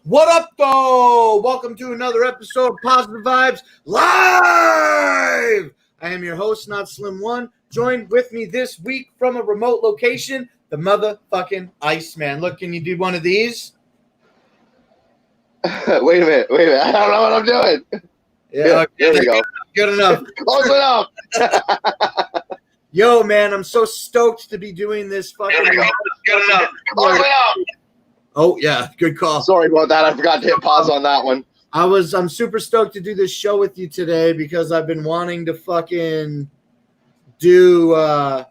What up, though? Welcome to another episode of Positive Vibes Live. I am your host, Not Slim One. Joined with me this week from a remote location, the motherfucking Iceman. Look, can you do one of these? Wait a minute. I don't know what I'm doing. Yeah, okay, there we go. Good enough. Close enough. Yo, man, I'm so stoked to be doing this fucking. Good enough. Close enough. Oh yeah, good call. Sorry about that. I forgot to hit pause on that one. I'm super stoked to do this show with you today because I've been wanting to fucking do the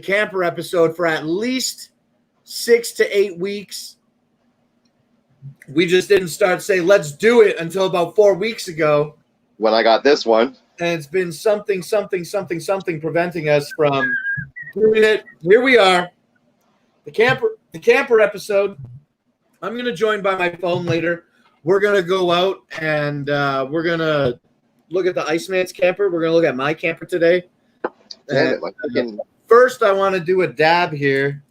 camper episode for at least 6 to 8 weeks. We just didn't start say let's do it until about 4 weeks ago. When I got this one. And it's been something preventing us from doing it. Here we are. The camper episode. I'm going to join by my phone later. We're going to go out and we're going to look at the Iceman's camper. We're going to look at my camper today. First, I want to do a dab here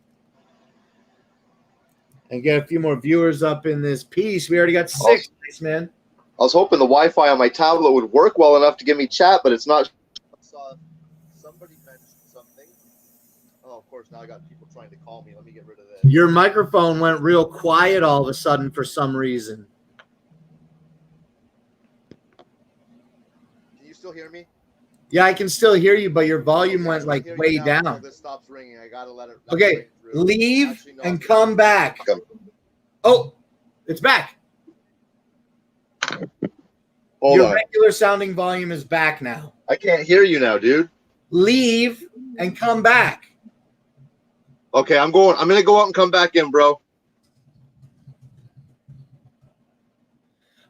and get a few more viewers up in this piece. We already got 6, Iceman. I was hoping the Wi-Fi on my tablet would work well enough to give me chat, but it's not. Somebody mentioned something. Oh, of course, now I got people trying to call me. Let me get rid of this. Your microphone went real quiet all of a sudden for some reason. Can you still hear me? Yeah, I can still hear you, but your volume went like way down. This stops ringing. I gotta let it. Okay, leave and come back. Oh, it's back. Your regular sounding volume is back now. I can't hear you now, dude. Leave and come back. Okay, I'm gonna go out and come back in, bro.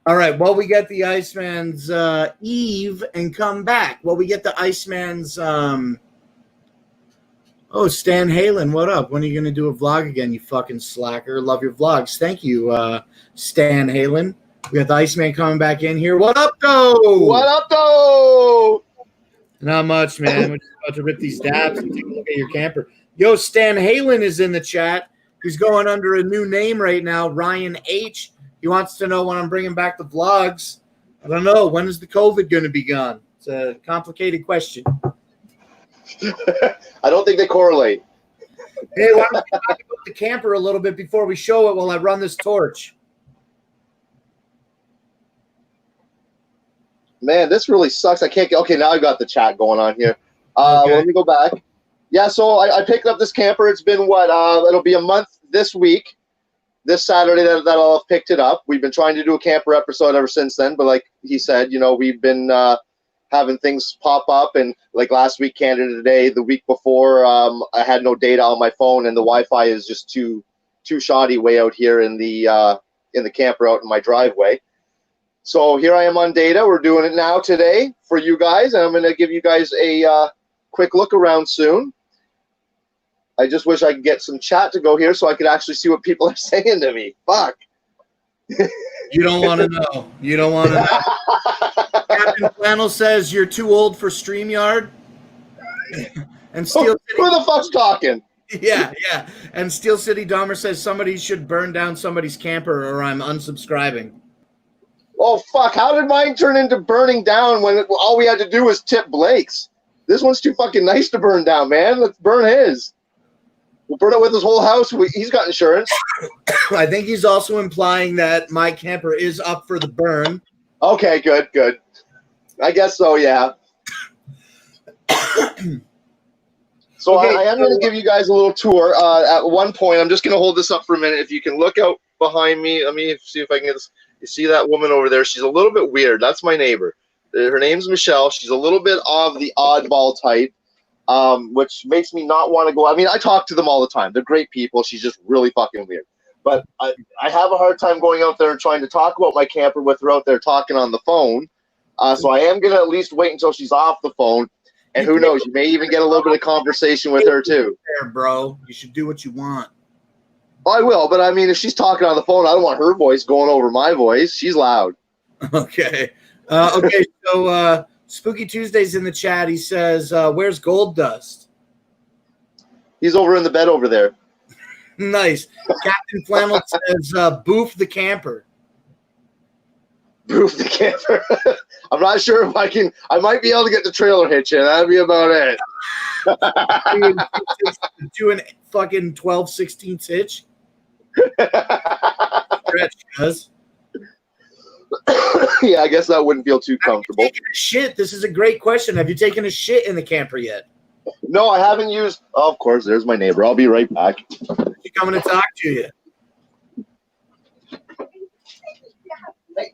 All right, well, we get the Iceman's Eve and come back. Well, we get the Iceman's Stan Halen, what up? When are you going to do a vlog again, you fucking slacker? Love your vlogs. Thank you, Stan Halen. We got the Iceman coming back in here. What up, though? What up, though? Not much, man. We're just about to rip these dabs and take a look at your camper. Yo, Stan Halen is in the chat. He's going under a new name right now, Ryan H. He wants to know when I'm bringing back the vlogs. I don't know. When is the COVID going to be gone? It's a complicated question. I don't think they correlate. Hey, why don't we talk about the camper a little bit before we show it while I run this torch? Man, this really sucks. I can't get. Okay, now I've got the chat going on here. Okay. Let me go back. Yeah, so I picked up this camper. It's been it'll be a month this week. This Saturday that I'll have picked it up. We've been trying to do a camper episode ever since then, but like he said, we've been having things pop up, and like last week, Canada Day, the week before, I had no data on my phone, and the Wi-Fi is just too shoddy way out here in the camper out in my driveway. So here I am on data. We're doing it now today for you guys, and I'm going to give you guys a quick look around soon. I just wish I could get some chat to go here so I could actually see what people are saying to me. Fuck. You don't want to know. You don't want to know. Captain Flannel says you're too old for StreamYard. And Steel City. Who the fuck's talking? Yeah. And Steel City Dahmer says somebody should burn down somebody's camper or I'm unsubscribing. Oh, fuck. How did mine turn into burning down when all we had to do was tip Blake's? This one's too fucking nice to burn down, man. Let's burn his. We'll burn it with his whole house. He's got insurance. I think he's also implying that my camper is up for the burn. Okay, good. I guess so, yeah. So okay, I am going to give you guys a little tour. At one point, I'm just going to hold this up for a minute. If you can look out behind me, let me see if I can get this. You see that woman over there? She's a little bit weird. That's my neighbor. Her name's Michelle. She's a little bit of the oddball type. Which makes me not want to go. I mean, I talk to them all the time. They're great people. She's just really fucking weird. But I have a hard time going out there and trying to talk about my camper with her out there talking on the phone. So I am going to at least wait until she's off the phone. And who knows, you may even get a little bit of conversation with her too. There, bro. You should do what you want. I will, but I mean, if she's talking on the phone, I don't want her voice going over my voice. She's loud. Okay. So Spooky Tuesday's in the chat. He says, where's Gold Dust? He's over in the bed over there. Nice. Captain Flannel says, "Boof the camper." Boof the camper. I'm not sure if I can. I might be able to get the trailer hitch in. That'd be about it. Doing fucking 12/16 hitch. Stretch, cuz. Yeah, I guess that wouldn't feel too comfortable. Taking a shit. This is a great question. Have you taken a shit in the camper yet? No, I haven't used. Oh, of course, there's my neighbor. I'll be right back. She's coming to talk to you. Hey.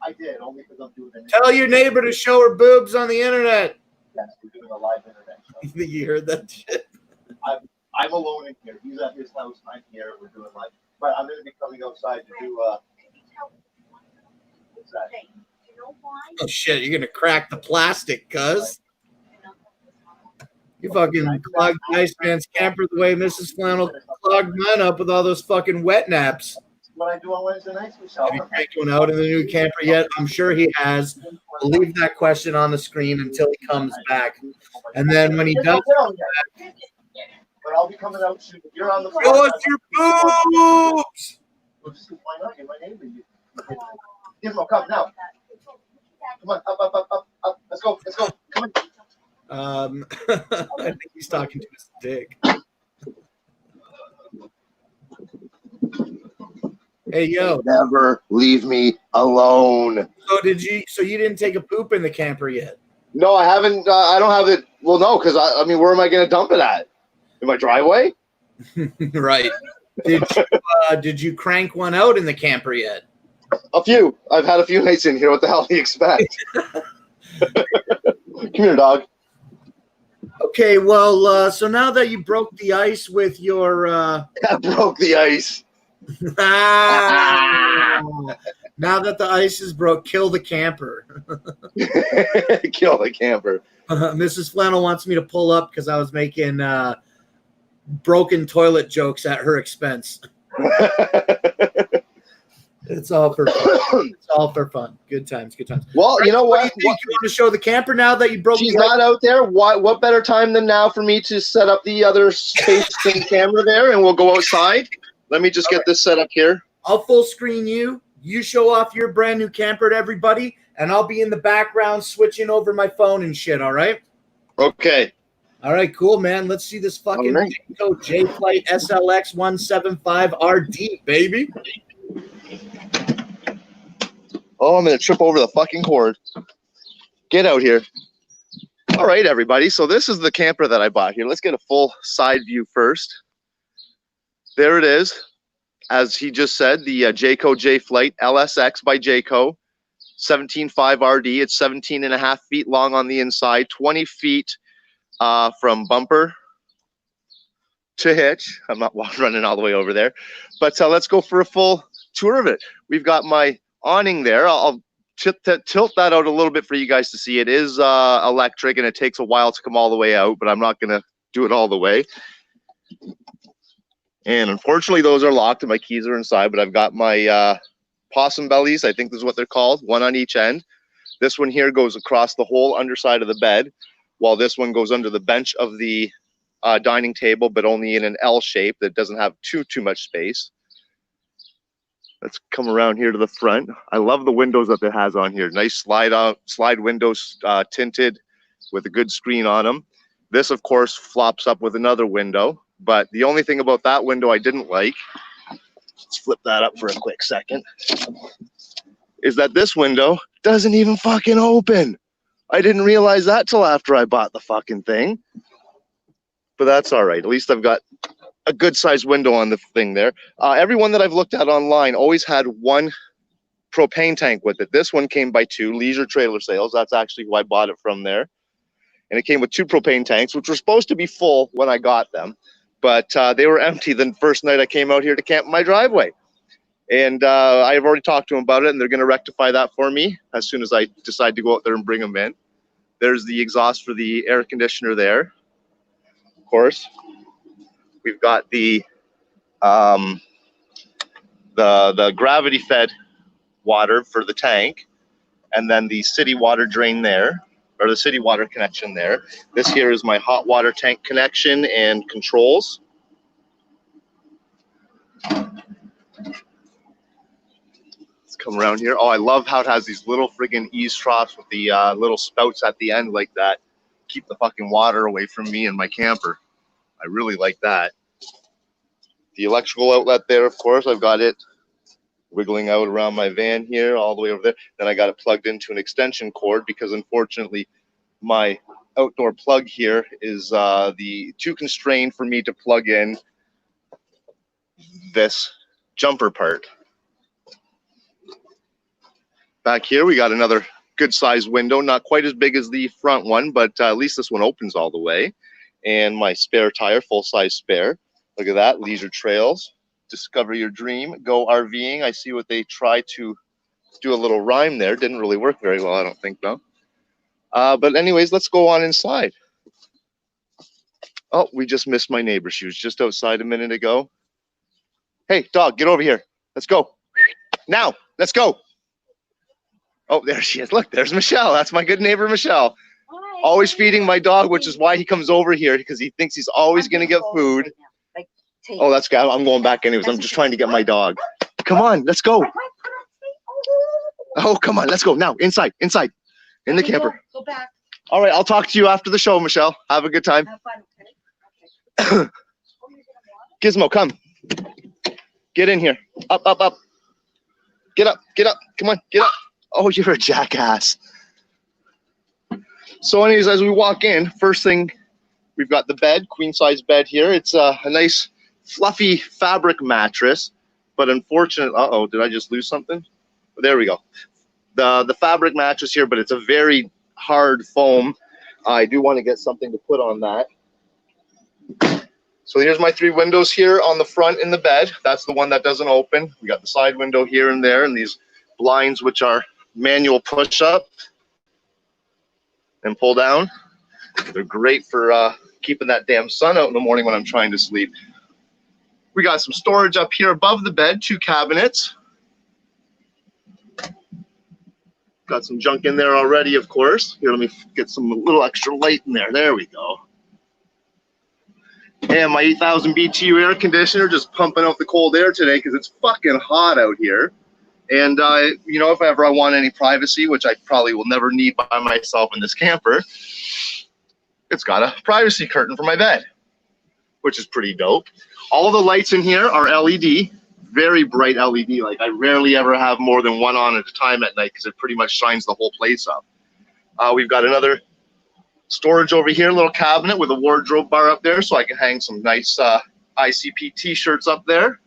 I did, only because I'm doing it. Tell your neighbor to show her boobs on the internet. Yes, we're doing a live internet show. You think you heard that shit? I'm alone in here. He's at his house. I'm here. We're doing live. But I'm going to be coming outside to do. What's that? Oh shit! You're gonna crack the plastic, cuz. You fucking clogged Iceman's camper the way Mrs. Flannel clogged mine up with all those fucking wet naps. What I do on Wednesday nights, Michelle. Have you cranked one out in the new camper yet? I'm sure he has. We'll leave that question on the screen until he comes back. And then when he does come back, but I'll be coming out soon. You're on the phone. show us your boobs! Well, just why not? You're my neighbor. Give him a cup now. Come on, up. Let's go. Come on. I think he's talking to his dick. Hey yo! Never leave me alone. So you didn't take a poop in the camper yet? No, I haven't. I don't have it. Well, no, because I mean, where am I going to dump it at? In my driveway? Right. Did you crank one out in the camper yet? A few. I've had a few nights in here. What the hell do you expect? Come here, dog. Okay, well, so now that you broke the ice with your I broke the ice. Now that the ice is broke, kill the camper. Kill the camper. Mrs. Flannel wants me to pull up because I was making broken toilet jokes at her expense. It's all for fun. It's all for fun. Good times. Well, you know what? You want to show the camper now that you broke? She's not out there. What better time than now for me to set up the other facing camera there, and we'll go outside. Let me just get this set up here. I'll full screen you. You show off your brand new camper to everybody, and I'll be in the background switching over my phone and shit. All right. Okay. All right, cool, man. Let's see this fucking J Flight SLX 175 RD, baby. Oh, I'm going to trip over the fucking cord. Get out here. All right, everybody. So this is the camper that I bought here. Let's get a full side view first. There it is. As he just said, the Jayco J Flight LSX by Jayco. 17.5 RD. It's 17.5 feet long on the inside, 20 feet from bumper to hitch. I'm not running all the way over there. But let's go for a full tour of it. We've got my awning there. I'll tilt that out a little bit for you guys to see. It is electric and it takes a while to come all the way out, but I'm not going to do it all the way. And unfortunately, those are locked and my keys are inside, but I've got my possum bellies. I think this is what they're called, one on each end. This one here goes across the whole underside of the bed, while this one goes under the bench of the dining table, but only in an L shape that doesn't have too much space. Let's come around here to the front. I love the windows that it has on here. Nice slide windows, tinted with a good screen on them. This, of course, flops up with another window. But the only thing about that window I didn't like, let's flip that up for a quick second, is that this window doesn't even fucking open. I didn't realize that till after I bought the fucking thing. But that's all right. At least I've got a good sized window on the thing there. Everyone that I've looked at online always had one propane tank with it. This one came by two, Leisure Trailer Sales. That's actually who I bought it from there. And it came with two propane tanks, which were supposed to be full when I got them. But they were empty the first night I came out here to camp in my driveway. And I've already talked to them about it, and they're going to rectify that for me as soon as I decide to go out there and bring them in. There's the exhaust for the air conditioner there, of course. We've got the gravity-fed water for the tank, and then the city water drain there, or the city water connection there. This here is my hot water tank connection and controls. Let's come around here. Oh, I love how it has these little friggin' eaves troughs with the little spouts at the end like that. Keep the fucking water away from me and my camper. I really like that. The electrical outlet there, of course, I've got it wiggling out around my van here, all the way over there. Then I got it plugged into an extension cord because unfortunately my outdoor plug here is too constrained for me to plug in this jumper part. Back here we got another good sized window, not quite as big as the front one, but at least this one opens all the way. And my spare tire, full size spare. Look at that, leisure trails, discover your dream, go RVing. I see what they tried to do a little rhyme there. Didn't really work very well, I don't think, no. But anyways, let's go on inside. Oh, we just missed my neighbor. She was just outside a minute ago. Hey, dog, get over here. Let's go. Now, let's go. Oh, there she is. Look, there's Michelle. That's my good neighbor, Michelle. Hi. Always feeding my dog, which is why he comes over here, because he thinks he's always going to get food. Oh, that's good. I'm going back anyways. I'm just trying to get my dog. Come on, let's go. Oh, come on, let's go now. Inside, in the camper. Go back. All right, I'll talk to you after the show, Michelle. Have a good time. Have fun, okay? Gizmo, come. Get in here. Up. Get up. Come on, get up. Oh, you're a jackass. So anyways, as we walk in, first thing, we've got the bed, queen size bed here. It's a nice fluffy fabric mattress, but unfortunately, uh-oh, did I just lose something? There we go. The fabric mattress here, but it's a very hard foam. I do want to get something to put on that. So here's my 3 windows here on the front in the bed. That's the one that doesn't open. We got the side window here and there, and these blinds, which are manual push up and pull down. They're great for keeping that damn sun out in the morning when I'm trying to sleep. We got some storage up here above the bed, 2 cabinets. Got some junk in there already, of course. Here, let me get some little extra light in there. There we go. And my 8,000 BTU air conditioner just pumping out the cold air today because it's fucking hot out here. And, you know, if ever I want any privacy, which I probably will never need by myself in this camper, it's got a privacy curtain for my bed, which is pretty dope. All the lights in here are LED, very bright LED. Like, I rarely ever have more than one on at a time at night because it pretty much shines the whole place up. We've got another storage over here, little cabinet with a wardrobe bar up there so I can hang some nice ICP t-shirts up there.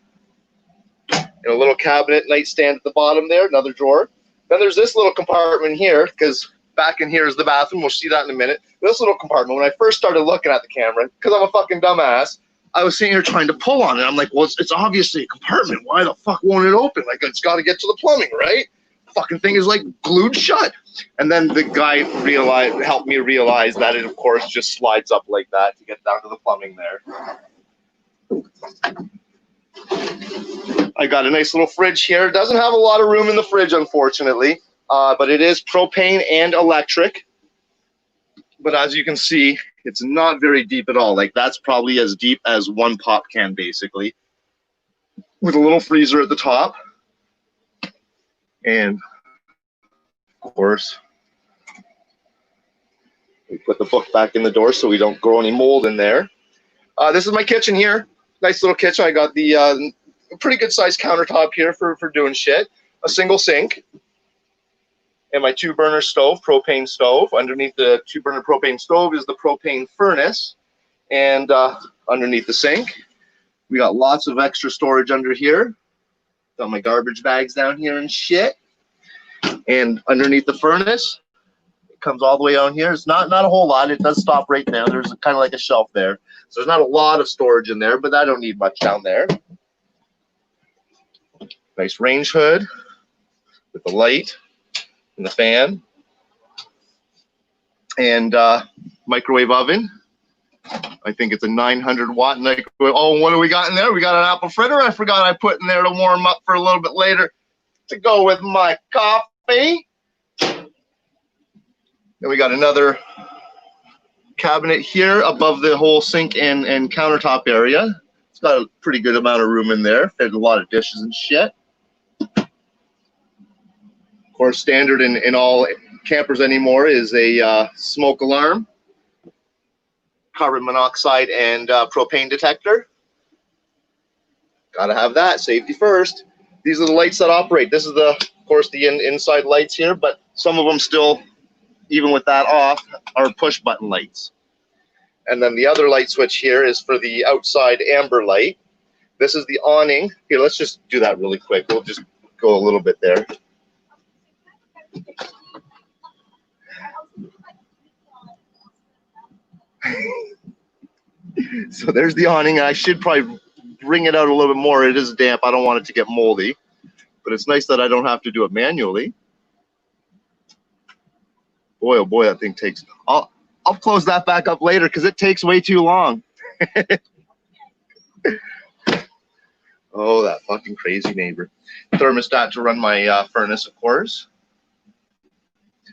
And a little cabinet nightstand at the bottom there, another drawer. Then there's this little compartment here, because back in here is the bathroom. We'll see that in a minute. This little compartment, when I first started looking at the camera, because I'm a fucking dumbass, I was sitting here trying to pull on it. I'm like, well, it's obviously a compartment. Why the fuck won't it open? Like, it's got to get to the plumbing, right? The fucking thing is like glued shut. And then the guy helped me realize that it, of course, just slides up like that to get down to the plumbing there. I got a nice little fridge here. It doesn't have a lot of room in the fridge, unfortunately, but it is propane and electric. But as you can see, it's not very deep at all. Like, that's probably as deep as one pop can, basically, with a little freezer at the top. And, of course, we put the book back in the door so we don't grow any mold in there. This is my kitchen here. Nice little kitchen. I got the pretty good sized countertop here for doing shit. A single sink. And my 2-burner stove, propane stove. Underneath the 2-burner propane stove is the propane furnace. And underneath the sink, we got lots of extra storage under here. Got my garbage bags down here and shit. And underneath the furnace, it comes all the way down here. It's not a whole lot. It does stop right there. There's kind of like a shelf there. So there's not a lot of storage in there, but I don't need much down there. Nice range hood with the light and the fan. And microwave oven. I think it's a 900-watt microwave. Oh, what do we got in there? We got an apple fritter I forgot I put in there to warm up for a little bit later to go with my coffee. Then we got another cabinet here above the whole sink and countertop area. It's got a pretty good amount of room in there. Fit a lot of dishes and shit. Of course, standard in all campers anymore is a smoke alarm, carbon monoxide, and propane detector. Gotta have that. Safety first. These are the lights that operate. This is of course, the inside lights here, but some of them still, even with that off, are push button lights. And then the other light switch here is for the outside amber light. This is the awning. Here, let's just do that really quick. We'll just go a little bit there. So there's the awning. I should probably bring it out a little bit more. It is damp. I don't want it to get moldy. But it's nice that I don't have to do it manually. Boy, oh boy, that thing takes... I'll close that back up later because it takes way too long. Oh, that fucking crazy neighbor. Thermostat to run my furnace, of course.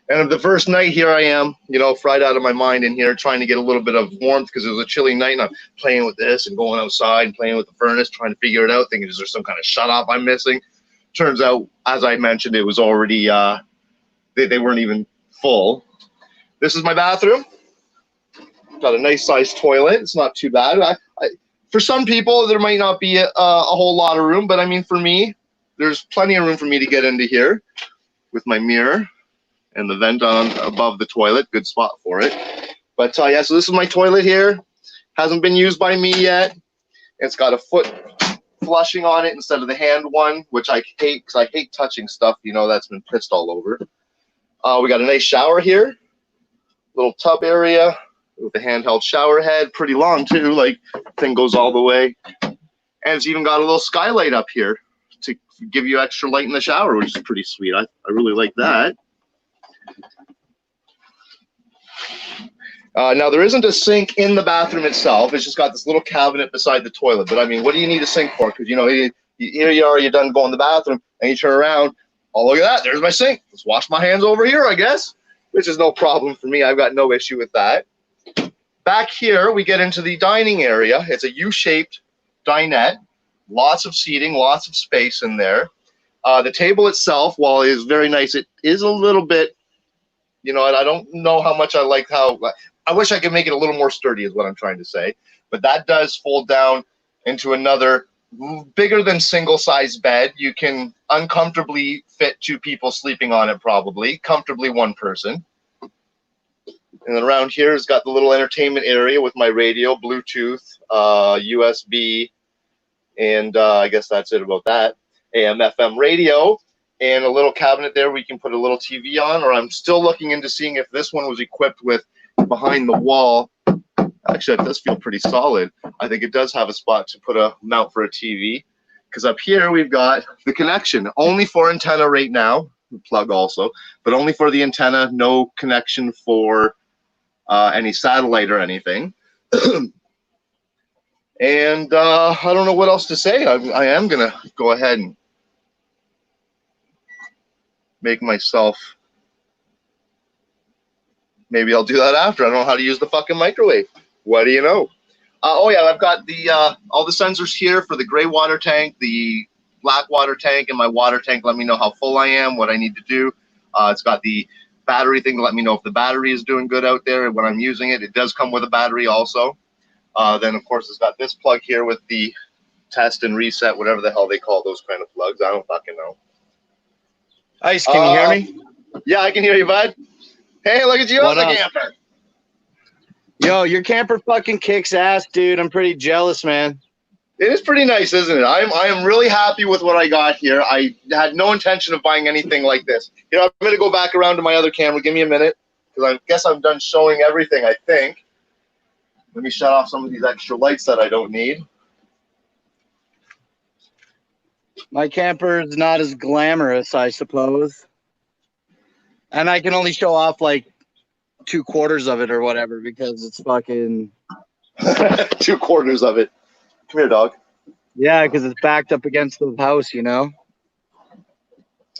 And the first night, here I am, you know, fried out of my mind in here, trying to get a little bit of warmth because it was a chilly night, and I'm playing with this and going outside and playing with the furnace, trying to figure it out, thinking, is there some kind of shut-off I'm missing? Turns out, as I mentioned, it was already, they weren't even full. This is my bathroom. Got a nice sized toilet. It's not too bad. For some people, there might not be a whole lot of room, but I mean, for me, there's plenty of room for me to get into here with my mirror and the vent on above the toilet. Good spot for it. But yeah, so this is my toilet here. Hasn't been used by me yet. It's got a foot flushing on it instead of the hand one, which I hate because I hate touching stuff, you know, that's been pissed all over. We got a nice shower here, little tub area with a handheld shower head, pretty long too, like thing goes all the way. And it's even got a little skylight up here to give you extra light in the shower, which is pretty sweet. I really like that. Now, there isn't a sink in the bathroom itself. It's just got this little cabinet beside the toilet. But, I mean, what do you need a sink for? Because, you know, here you are, you're done going to the bathroom, and you turn around. Oh, look at that. There's my sink. Let's wash my hands over here, I guess, which is no problem for me. I've got no issue with that. Back here, we get into the dining area. It's a U-shaped dinette. Lots of seating, lots of space in there. The table itself, while it is very nice, it is a little bit, you know, I don't know how much I like how... I wish I could make it a little more sturdy is what I'm trying to say. But that does fold down into another bigger than single-size bed. You can uncomfortably fit 2 people sleeping on it probably. Comfortably 1 person. And then around here has got the little entertainment area with my radio, Bluetooth, USB, and I guess that's it about that. AM, FM radio, and a little cabinet there we can put a little TV on, or I'm still looking into seeing if this one was equipped with behind the wall. Actually, it does feel pretty solid. I think it does have a spot to put a mount for a TV, because up here we've got the connection, only for antenna right now, plug also, but only for the antenna, no connection for any satellite or anything. And I don't know what else to say. I am gonna go ahead and make myself, maybe I'll do that after. I don't know how to use the fucking microwave. What do you know? Oh yeah, I've got the all the sensors here for the gray water tank, the black water tank, and my water tank. Let me know how full I am, what I need to do. It's got the battery thing to let me know if the battery is doing good out there when I'm using it. It does come with a battery also. Then of course it's got this plug here with the test and reset, whatever the hell they call those kind of plugs. I don't fucking know. Ice, can you hear me? Yeah, I can hear you, bud. Hey, look at you on the camper. Yo, your camper fucking kicks ass, dude. I'm pretty jealous, man. It is pretty nice, isn't it? I am really happy with what I got here. I had no intention of buying anything like this. You know, I'm going to go back around to my other camera. Give me a minute, because I guess I'm done showing everything, I think. Let me shut off some of these extra lights that I don't need. My camper is not as glamorous, I suppose. And I can only show off like 2/4 of it or whatever because it's fucking 2/4 of it. Come here, dog. Yeah, because it's backed up against the house, you know?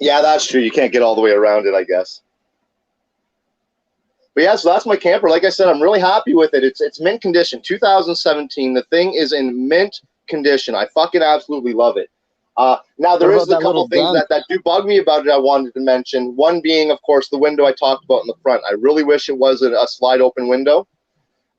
Yeah, that's true. You can't get all the way around it, I guess. But yeah, so that's my camper. Like I said, I'm really happy with it. It's mint condition, 2017. The thing is in mint condition. I fucking absolutely love it. Now, there What is about a that couple little things dent? that do bug me about it I wanted to mention. One being, of course, the window I talked about in the front. I really wish it was a slide open window.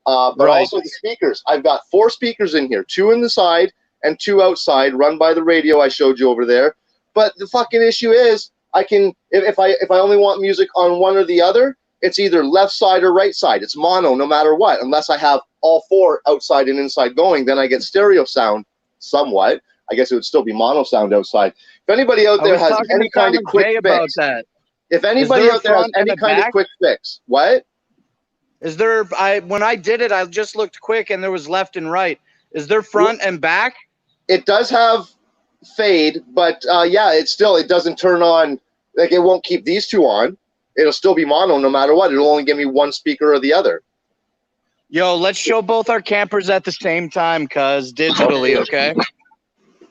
But Right. also the speakers. I've got 4 speakers in here, 2 in the side and 2 outside, run by the radio I showed you over there. But the fucking issue is, I can if I only want music on one or the other, it's either left side or right side. It's mono no matter what, unless I have all 4 outside and inside going. Then I get stereo sound somewhat. I guess it would still be mono sound outside. If anybody out I there was has talking any to kind of Simon quick J about fix, that. if Is anybody there a out there has front and any a kind of back? quick fix, what? Is there? When I did it, I just looked quick, and there was left and right. Is there front and back? It does have fade, but yeah, it doesn't turn on. Like, it won't keep these 2 on. It'll still be mono no matter what. It'll only give me one speaker or the other. Yo, let's show both our campers at the same time, cuz digitally, okay?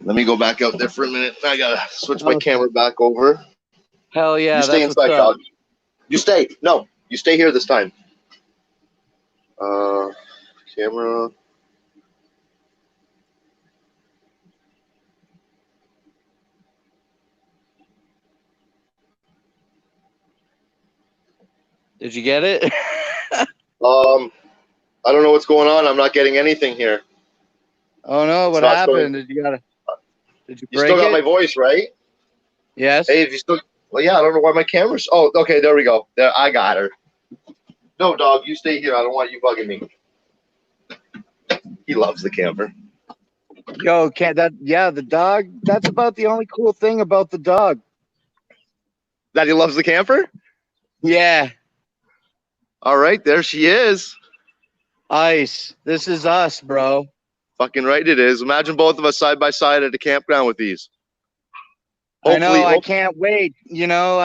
Let me go back out there for a minute. I gotta switch my Okay. camera back over. Hell yeah, You stay that's what's inside, up. dog. You stay. No, you stay here this time. Camera. Did you get it? I don't know what's going on. I'm not getting anything here. Oh no, It's what not showing. happened? Did you You still break got my it? voice, right? Yes. Hey, if you still. Well, yeah, I don't know why my camera's. Oh, okay, there we go. There, I got her. No, dog, you stay here. I don't want you bugging me. He loves the camper. Yo, the dog, that's about the only cool thing about the dog. That he loves the camper? Yeah. All right, there she is. Ice. This is us, bro. Fucking right it is. Imagine both of us side by side at a campground with these. I know, I can't wait. You know,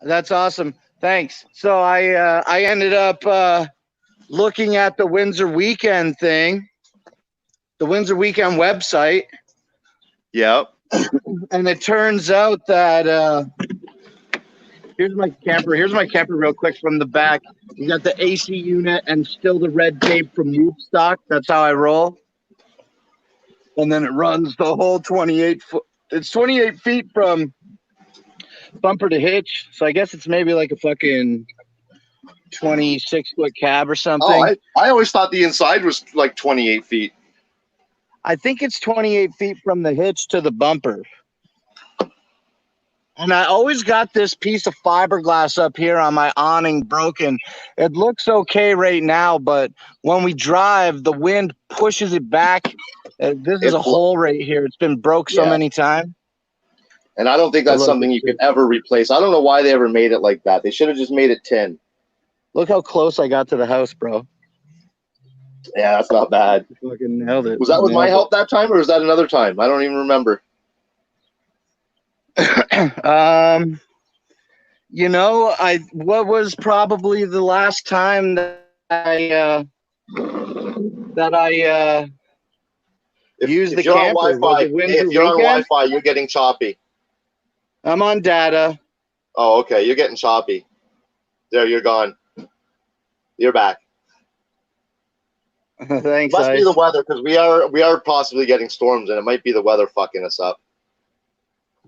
that's awesome. Thanks. So I ended up looking at the Windsor Weekend thing, the Windsor Weekend website. Yeah. And it turns out that here's my camper. Here's my camper real quick from the back. You got the AC unit and still the red tape from Woodstock. That's how I roll. And then it runs the whole 28 foot. It's 28 feet from bumper to hitch. So I guess it's maybe like a fucking 26-foot cab or something. Oh, I always thought the inside was like 28 feet. I think it's 28 feet from the hitch to the bumper. And I always got this piece of fiberglass up here on my awning broken. It looks okay right now, but when we drive, the wind pushes it back. This is a hole right here. It's been broke so many times. And I don't think that's something you can ever replace. I don't know why they ever made it like that. They should have just made it tin. Look how close I got to the house, bro. Yeah, that's not bad. I fucking nailed it. Was that with my help that time, or was that another time? I don't even remember. You know, what was probably the last time that I used the camper? If you're on Wi-Fi, you're getting choppy. I'm on data. Oh, okay. You're getting choppy. There, you're gone. You're back. Thanks. Must be the weather, because we are possibly getting storms, and it might be the weather fucking us up.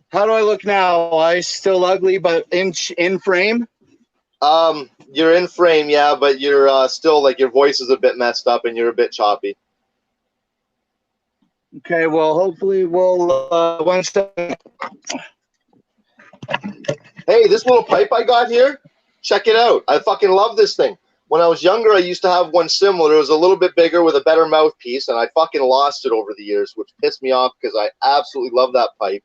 How do I look now? I still ugly, but in frame. You're in frame, yeah, but you're still, like, your voice is a bit messed up, and you're a bit choppy. Okay, well, hopefully we'll one step. Hey, this little pipe I got here, check it out. I fucking love this thing. When I was younger, I used to have one similar. It was a little bit bigger with a better mouthpiece, and I fucking lost it over the years, which pissed me off because I absolutely love that pipe.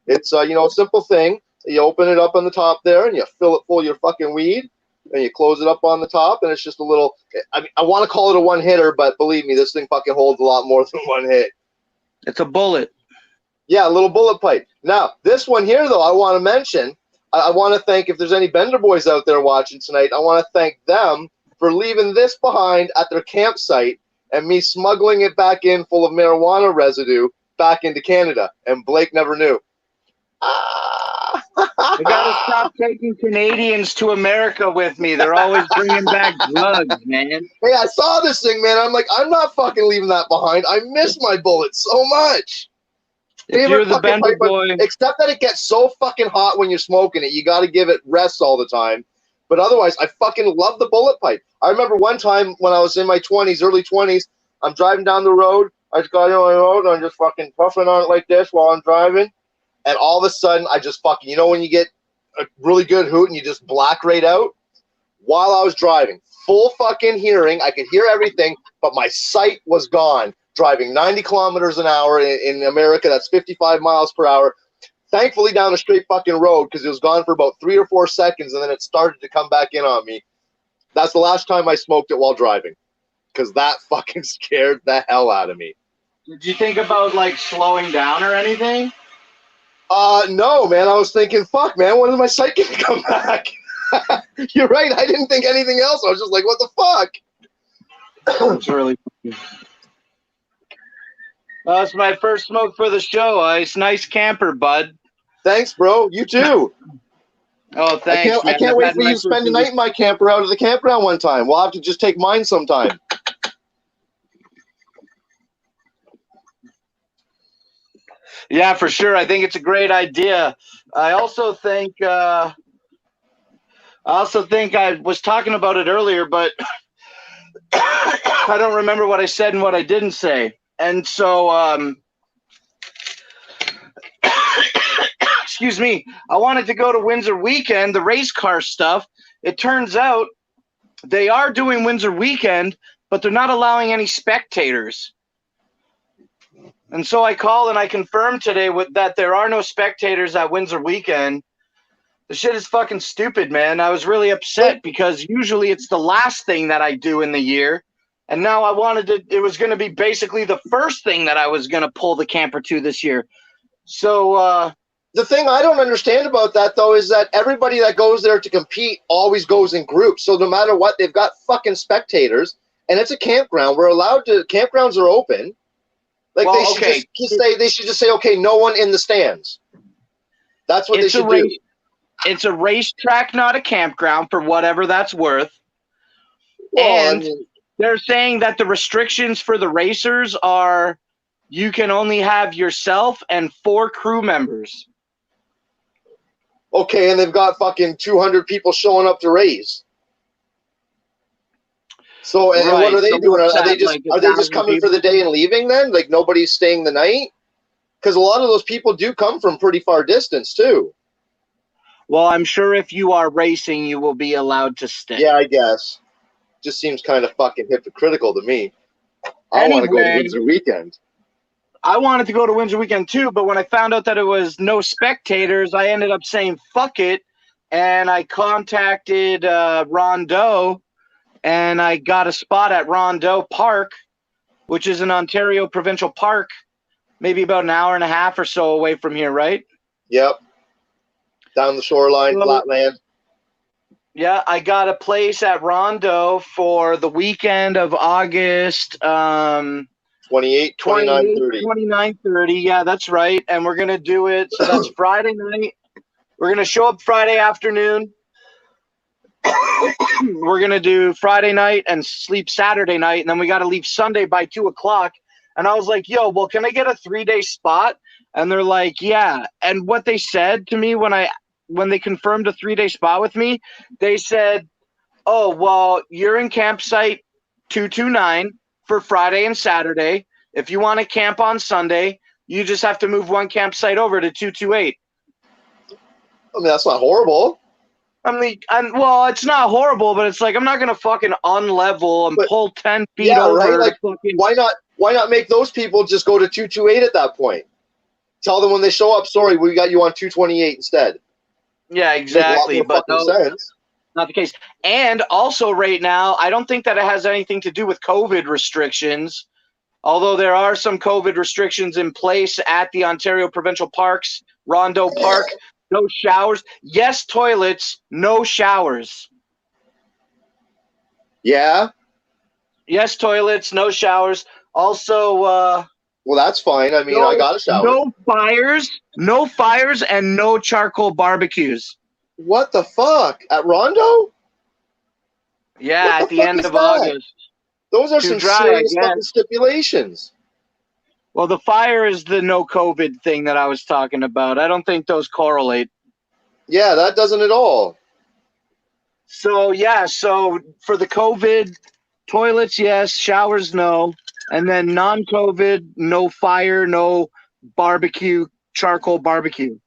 It's, you know, a simple thing. You open it up on the top there, and you fill it full of your fucking weed, and you close it up on the top, and it's just a little, I mean, I want to call it a one-hitter, but believe me, this thing fucking holds a lot more than one hit. It's a bullet. Yeah, a little bullet pipe. Now, this one here, though, I want to mention, I want to thank, if there's any Bender boys out there watching tonight, I want to thank them for leaving this behind at their campsite and me smuggling it back in full of marijuana residue back into Canada. And Blake never knew. I gotta stop taking Canadians to America with me. They're always bringing back drugs, man. Hey, I saw this thing, man. I'm like, I'm not fucking leaving that behind. I miss my bullet so much. If you're the Bender boy, except that it gets so fucking hot when you're smoking it. You got to give it rest all the time. But otherwise, I fucking love the bullet pipe. I remember one time when I was in my 20s, early 20s, I'm driving down the road. I just got on the road and I'm just fucking puffing on it like this while I'm driving. And all of a sudden, I just fucking, you know when you get a really good hoot and you just black right out? While I was driving, full fucking hearing, I could hear everything, but my sight was gone. Driving 90 kilometers an hour in America, that's 55 miles per hour. Thankfully, down a straight fucking road because it was gone for about 3 or 4 seconds, and then it started to come back in on me. That's the last time I smoked it while driving because that fucking scared the hell out of me. Did you think about like slowing down or anything? No, man. I was thinking, fuck, man, when is my sight gonna come back? You're right. I didn't think anything else. I was just like, what the fuck? It's really funny. That's my first smoke for the show. It's nice camper, bud. Thanks, bro. You too. Oh, thanks, I can't wait for you to spend the night in my camper out of the campground one time. We'll have to just take mine sometime. Yeah, for sure. I think it's a great idea. I also think I was talking about it earlier, but I don't remember what I said and what I didn't say. And so, excuse me, I wanted to go to Windsor Weekend, the race car stuff. It turns out they are doing Windsor Weekend, but they're not allowing any spectators. And so I called and I confirmed today that there are no spectators at Windsor Weekend. The shit is fucking stupid, man. I was really upset because usually it's the last thing that I do in the year. And now it was going to be basically the first thing that I was going to pull the camper to this year. So, the thing I don't understand about that, though, is that everybody that goes there to compete always goes in groups. So no matter what, they've got fucking spectators, and it's a campground. Campgrounds are open. Like, well, they should just say, okay, no one in the stands. That's what they should do. It's a racetrack, not a campground, for whatever that's worth. Well, and they're saying that the restrictions for the racers are you can only have yourself and 4 crew members. Okay, and they've got fucking 200 people showing up to race. So, and what are they doing? Are they just coming for the day and leaving then? Like, nobody's staying the night? Because a lot of those people do come from pretty far distance, too. Well, I'm sure if you are racing, you will be allowed to stay. Yeah, I guess. Just seems kind of fucking hypocritical to me. I want to go to Windsor Weekend. I wanted to go to Windsor Weekend, too, but when I found out that it was no spectators, I ended up saying, fuck it, and I contacted Rondeau, and I got a spot at Rondeau Park, which is an Ontario provincial park, maybe about an hour and a half or so away from here, right? Yep. Down the shoreline, flat land. Yeah, I got a place at Rondeau for the weekend of August 28, 29, 30. 29, 30. Yeah, that's right. And we're going to do it. So that's Friday night. We're going to show up Friday afternoon. We're going to do Friday night and sleep Saturday night. And then we got to leave Sunday by 2 o'clock. And I was like, yo, well, can I get a 3-day spot? And they're like, yeah. And what they said to me when they confirmed a 3-day spot with me, they said, oh, well, you're in campsite 229 for Friday and Saturday. If you want to camp on Sunday, you just have to move one campsite over to 228. I mean, that's not horrible. Well, it's not horrible, but it's like I'm not gonna fucking unlevel and pull 10 feet over. Right? Like, why not make those people just go to 228 at that point? Tell them when they show up, sorry, we got you on 228 instead. Yeah, exactly. But no, sense. Not the case. And also right now, I don't think that it has anything to do with COVID restrictions, although there are some COVID restrictions in place at the Ontario Provincial Parks, Rondeau Park. No showers. Yes, toilets. No showers. Yeah? Yes, toilets. No showers. Also, Well, that's fine. I mean, I got a shower. No fires, and no charcoal barbecues. What the fuck? At Rondo? Yeah, What at the the fuck end is of that? August. Those are Too some dry, I serious fucking guess. stipulations. Well, the fire is the no COVID thing that I was talking about. I don't think those correlate. Yeah, that doesn't at all. So yeah, so for the COVID, toilets, yes, showers, no. And then non-COVID, no fire, no barbecue, charcoal barbecue.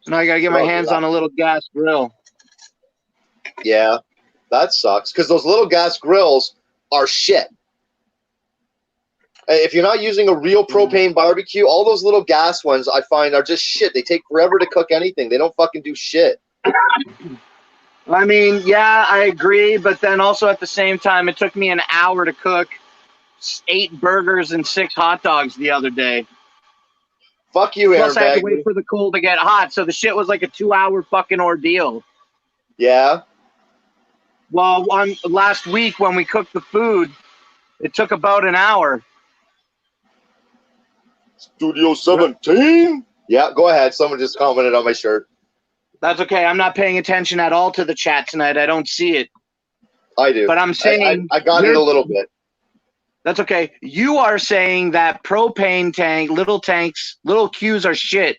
So now I gotta get my hands on a little gas grill. Yeah, that sucks. Because those little gas grills are shit. If you're not using a real propane barbecue, all those little gas ones I find are just shit. They take forever to cook anything. They don't fucking do shit. I mean, yeah, I agree, but then also at the same time, it took me an hour to cook 8 burgers and 6 hot dogs the other day. Fuck you, Plus, I had to airbag. wait for the coal to get hot, so the shit was like a 2-hour fucking ordeal. Yeah. Well, last week when we cooked the food, it took about an hour. Studio 17? Yeah, go ahead. Someone just commented on my shirt. That's okay. I'm not paying attention at all to the chat tonight. I don't see it. I do. But I'm saying I got it a little bit. That's okay. You are saying that propane tank, little tanks, little queues are shit.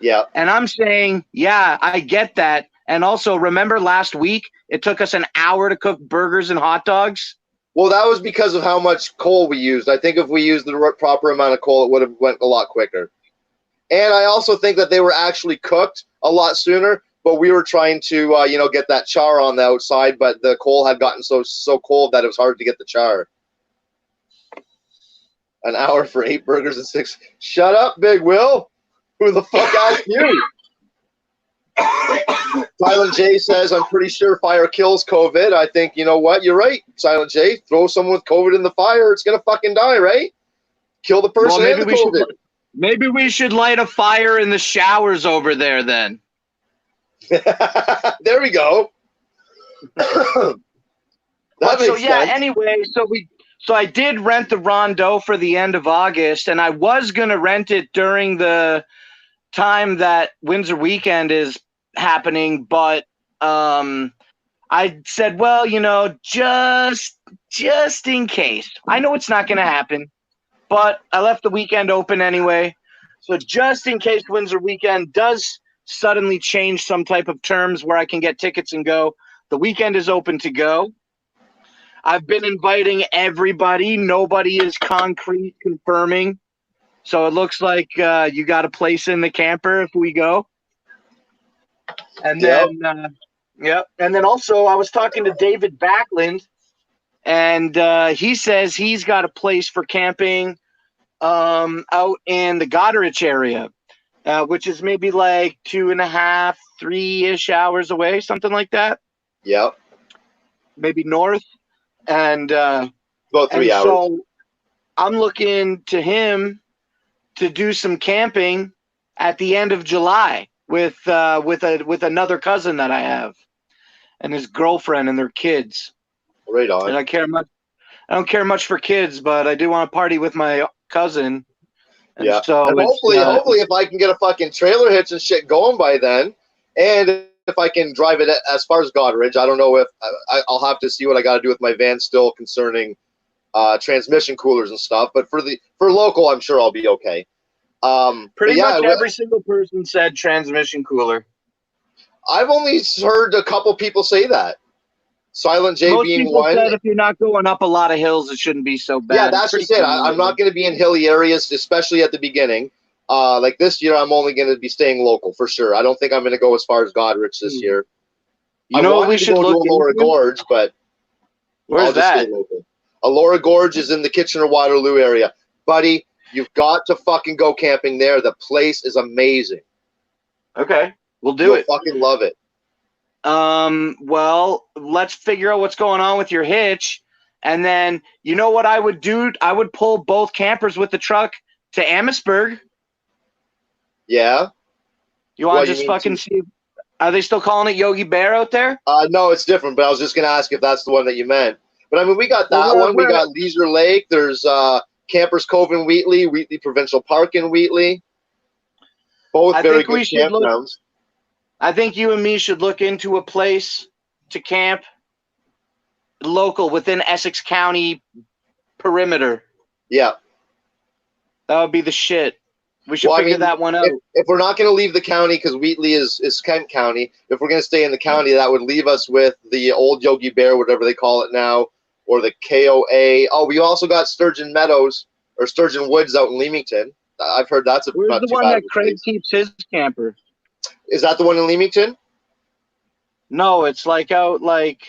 Yeah. And I'm saying, yeah, I get that. And also, remember last week, it took us an hour to cook burgers and hot dogs? Well, that was because of how much coal we used. I think if we used the proper amount of coal, it would have went a lot quicker. And I also think that they were actually cooked a lot sooner, but we were trying to, get that char on the outside, but the coal had gotten so cold that it was hard to get the char. An hour for 8 burgers and 6. Shut up, Big Will. Who the fuck asked you? Silent J says, I'm pretty sure fire kills COVID. I think, you know what? You're right, Silent J. Throw someone with COVID in the fire, it's going to fucking die, right? Kill the person and the COVID. Maybe we should light a fire in the showers over there then. There we go. Anyway, so I did rent the Rondo for the end of August, and I was going to rent it during the time that Windsor Weekend is happening, but I said, well, just in case. I know it's not going to happen, but I left the weekend open anyway. So just in case Windsor Weekend does suddenly change some type of terms where I can get tickets and go, the weekend is open to go. I've been inviting everybody. Nobody is concrete confirming. So it looks like you got a place in the camper if we go. And then, And then also I was talking to David Backlund, and he says he's got a place for camping out in the Goderich area, which is maybe like 2.5, 3-ish hours away, something like that. Yep. Maybe north. And about 3 hours. So I'm looking to him to do some camping at the end of July with another cousin that I have, and his girlfriend and their kids. Right on. And I don't care much for kids, but I do want to party with my cousin. And yeah. So and hopefully, if I can get a fucking trailer hitch and shit going by then, and if I can drive it as far as Goderich, I don't know if I'll have to see what I got to do with my van still concerning transmission coolers and stuff. But for local, I'm sure I'll be okay. Pretty much every single person said transmission cooler. I've only heard a couple people say that. Silent J Most being people one. Said if you're not going up a lot of hills, it shouldn't be so bad. Yeah, that's just it. I'm not going to be in hilly areas, especially at the beginning. Like this year, I'm only going to be staying local for sure. I don't think I'm going to go as far as Goderich this year. You know what we should look to Elora Gorge, but where's that? Elora Gorge is in the Kitchener-Waterloo area. Buddy, you've got to fucking go camping there. The place is amazing. Okay, we'll do You'll it. Fucking love it. Well, let's figure out what's going on with your hitch. And then, you know what I would do? I would pull both campers with the truck to Amherstburg. Yeah. You want to just fucking see? Are they still calling it Yogi Bear out there? No, it's different, but I was just going to ask if that's the one that you meant. But I mean, we got that one. We got Leisure Lake. There's Campers Cove in Wheatley, Wheatley Provincial Park in Wheatley. Both very good campgrounds. I think you and me should look into a place to camp local within Essex County perimeter. Yeah. That would be the shit. We should figure that one out. If we're not going to leave the county, because Wheatley is Kent County, if we're going to stay in the county, that would leave us with the old Yogi Bear, whatever they call it now, or the KOA. Oh, we also got Sturgeon Meadows or Sturgeon Woods out in Leamington. I've heard that's Where's not the too one bad that Craig place. keeps his camper? Is that the one in Leamington? No, it's like out like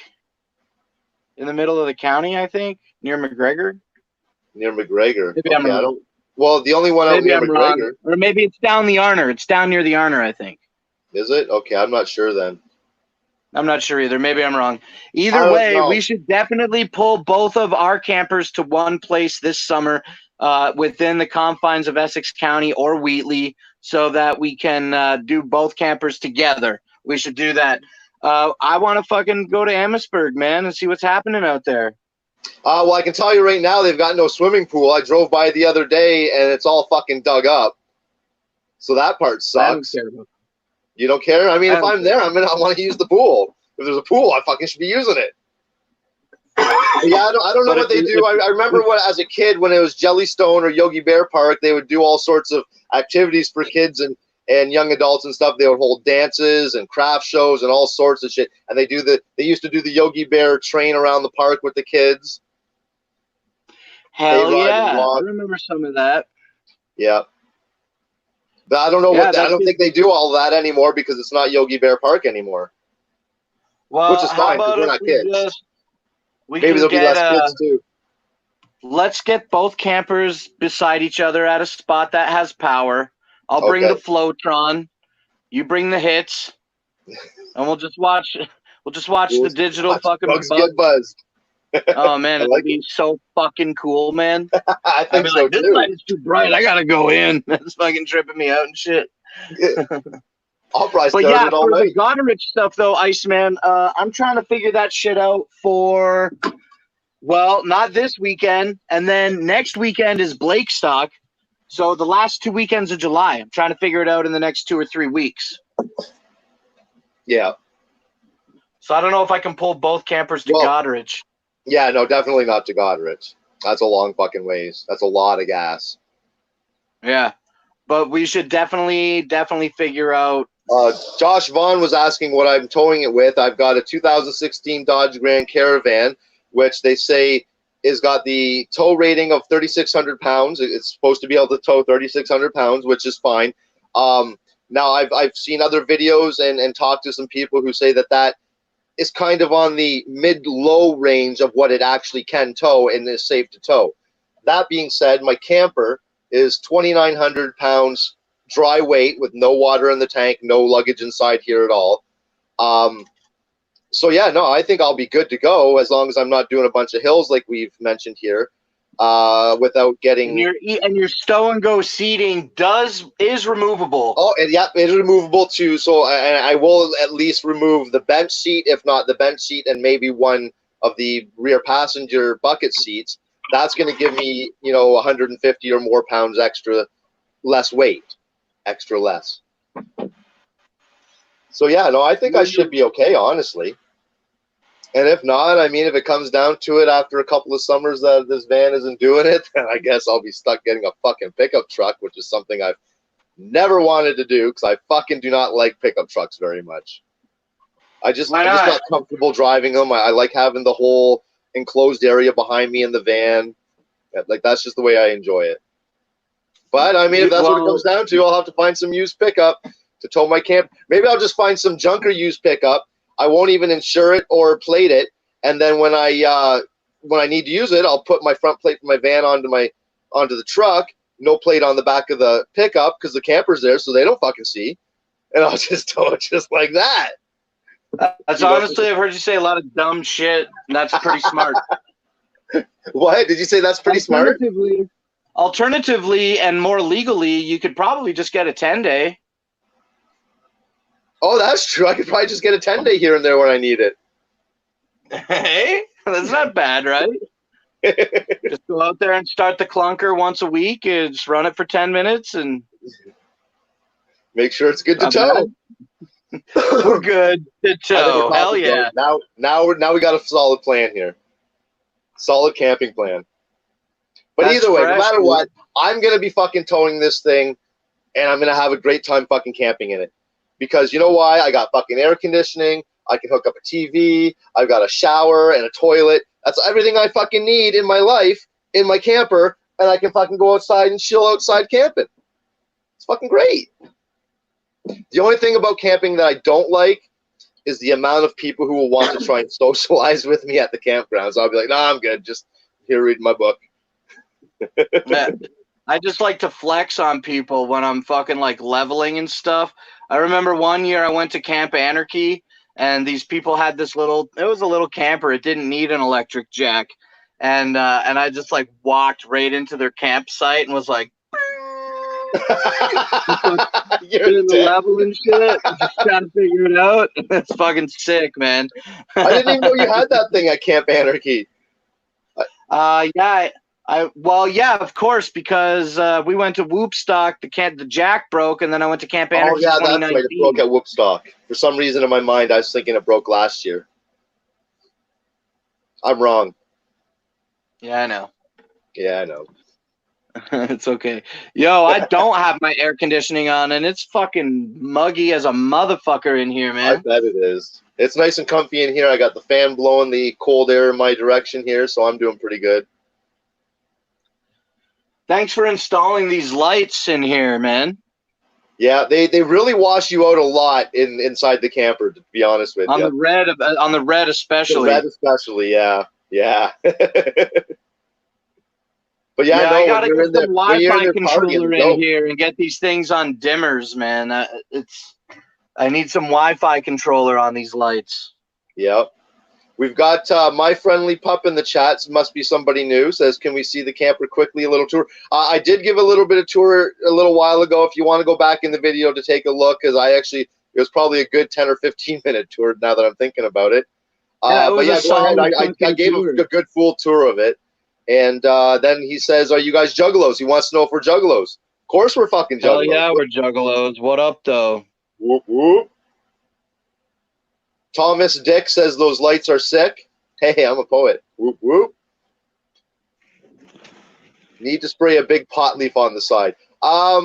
in the middle of the county, I think, near McGregor. Near McGregor. Maybe I'm wrong. Well, the only one out near McGregor. Wrong. Or maybe it's down the Arner. It's down near the Arner, I think. Is it? Okay, I'm not sure then. I'm not sure either. Maybe I'm wrong. Either way, we should definitely pull both of our campers to one place this summer within the confines of Essex County or Wheatley so that we can do both campers together. We should do that. I want to fucking go to Amherstburg, man, and see what's happening out there. Well, I can tell you right now, they've got no swimming pool. I drove by the other day, and it's all fucking dug up. So that part sucks. You don't care? I mean, if I'm there, I want to use the pool. If there's a pool, I fucking should be using it. Yeah, I don't know what they do. I remember as a kid, when it was Jellystone or Yogi Bear Park, they would do all sorts of activities for kids and young adults and stuff. They would hold dances and craft shows and all sorts of shit. And they used to do the Yogi Bear train around the park with the kids. Hell yeah. I remember some of that. Yeah. But I don't know I don't think they do all that anymore because it's not Yogi Bear Park anymore. Well, which is fine because we're not kids. Maybe there'll be less kids too. Let's get both campers beside each other at a spot that has power. I'll bring the Flowtron. You bring the hits, and we'll just watch. We'll just watch the digital fucking bugs get buzzed. Oh man, it'd be so fucking cool, man. I think so this too. light is too bright. I gotta go in. That's fucking tripping me out and shit. I'll probably but start it all for night. the Goderich stuff though, Iceman, I'm trying to figure that shit out for. Well, not this weekend, and then next weekend is Blakestock. So the last 2 weekends of July. I'm trying to figure it out in the next 2 or 3 weeks. Yeah. So I don't know if I can pull both campers to Goderich. Yeah, no, definitely not to Goderich. That's a long fucking ways. That's a lot of gas. Yeah. But we should definitely figure out. Josh Vaughn was asking what I'm towing it with. I've got a 2016 Dodge Grand Caravan, which they say has got the tow rating of 3,600 pounds. It's supposed to be able to tow 3,600 pounds, which is fine. Now, I've seen other videos and talked to some people who say that is kind of on the mid-low range of what it actually can tow and is safe to tow. That being said, my camper is 2,900 pounds dry weight with no water in the tank, no luggage inside here at all. So yeah, no, I think I'll be good to go as long as I'm not doing a bunch of hills like we've mentioned here, without getting. And your stow and go seating is removable. Oh, and yeah, it is removable too. So I will at least remove the bench seat, if not the bench seat, and maybe one of the rear passenger bucket seats. That's going to give me 150 or more pounds extra, less weight, extra less. So yeah, no, I think I should be okay, honestly. And if not, I mean, if it comes down to it after a couple of summers that this van isn't doing it, then I guess I'll be stuck getting a fucking pickup truck, which is something I've never wanted to do because I fucking do not like pickup trucks very much. I'm just not comfortable driving them. I like having the whole enclosed area behind me in the van. Like, that's just the way I enjoy it. But, I mean, if that's what it comes down to, I'll have to find some used pickup to tow my camp. Maybe I'll just find some junker used pickup. I won't even insure it or plate it, and then when I need to use it, I'll put my front plate from my van onto the truck. No plate on the back of the pickup because the camper's there, so they don't fucking see, and I'll just tow it just like that. That's honestly, I've heard you say a lot of dumb shit, and that's pretty smart. What did you say? That's pretty smart. Alternatively, and more legally, you could probably just get a 10-day. Oh, that's true. I could probably just get a 10-day here and there when I need it. Hey, that's not bad, right? Just go out there and start the clunker once a week and just run it for 10 minutes and make sure it's good to not tow. we're good to I think tow. we're Hell talking, yeah. bro. Now we got a solid plan here. Solid camping plan. But That's either way, no fresh, matter dude. what, I'm gonna be fucking towing this thing, and I'm gonna have a great time fucking camping in it. Because you know why? I got fucking air conditioning. I can hook up a TV. I've got a shower and a toilet. That's everything I fucking need in my life, in my camper, and I can fucking go outside and chill outside camping. It's fucking great. The only thing about camping that I don't like is the amount of people who will want to try and socialize with me at the campground. So I'll be like, nah, I'm good. Just here reading my book. Yeah. I just like to flex on people when I'm fucking like leveling and stuff. I remember one year I went to Camp Anarchy and these people had this it was a little camper. It didn't need an electric jack. And I just like walked right into their campsite and was like, You're doing the dead. level and shit, just trying to figure it out. It's fucking sick, man. I didn't even know you had that thing at Camp Anarchy. Yeah, yeah, of course, because we went to Whoopstock. The jack broke, and then I went to Camp Anarchy. Oh yeah, that's 2019. right. It broke at Whoopstock. For some reason in my mind, I was thinking it broke last year. I'm wrong. Yeah, I know. Yeah, I know. It's okay. Yo, I don't have my air conditioning on, and it's fucking muggy as a motherfucker in here, I man. bet it is. It's nice and comfy in here. I got the fan blowing the cold air in my direction here, so I'm doing pretty good. Thanks for installing these lights in here, man. Yeah, they really wash you out a lot inside the camper, to be honest with On you. the red especially. The red especially, yeah. But yeah, Yeah, no, I gotta get some when you're Wi-Fi there controller partying, in here and get these things on dimmers, man. I need some Wi-Fi controller on these lights. Yep. We've got My Friendly Pup in the chat. Must be somebody new. Says, can we see the camper quickly? A little tour. I did give a little bit of tour a little while ago. If you want to go back in the video to take a look, because it was probably a good 10 or 15 minute tour now that I'm thinking about it. Yeah, it was but yeah, go ahead. I gave tour. a good full tour of it. And then he says, are you guys juggalos? He wants to know if we're juggalos. Of course we're fucking juggalos. Hell yeah, we're juggalos. What up, though? Whoop, whoop. Thomas Dick says those lights are sick. Hey, I'm a poet. Whoop, whoop. Need to spray a big pot leaf on the side. I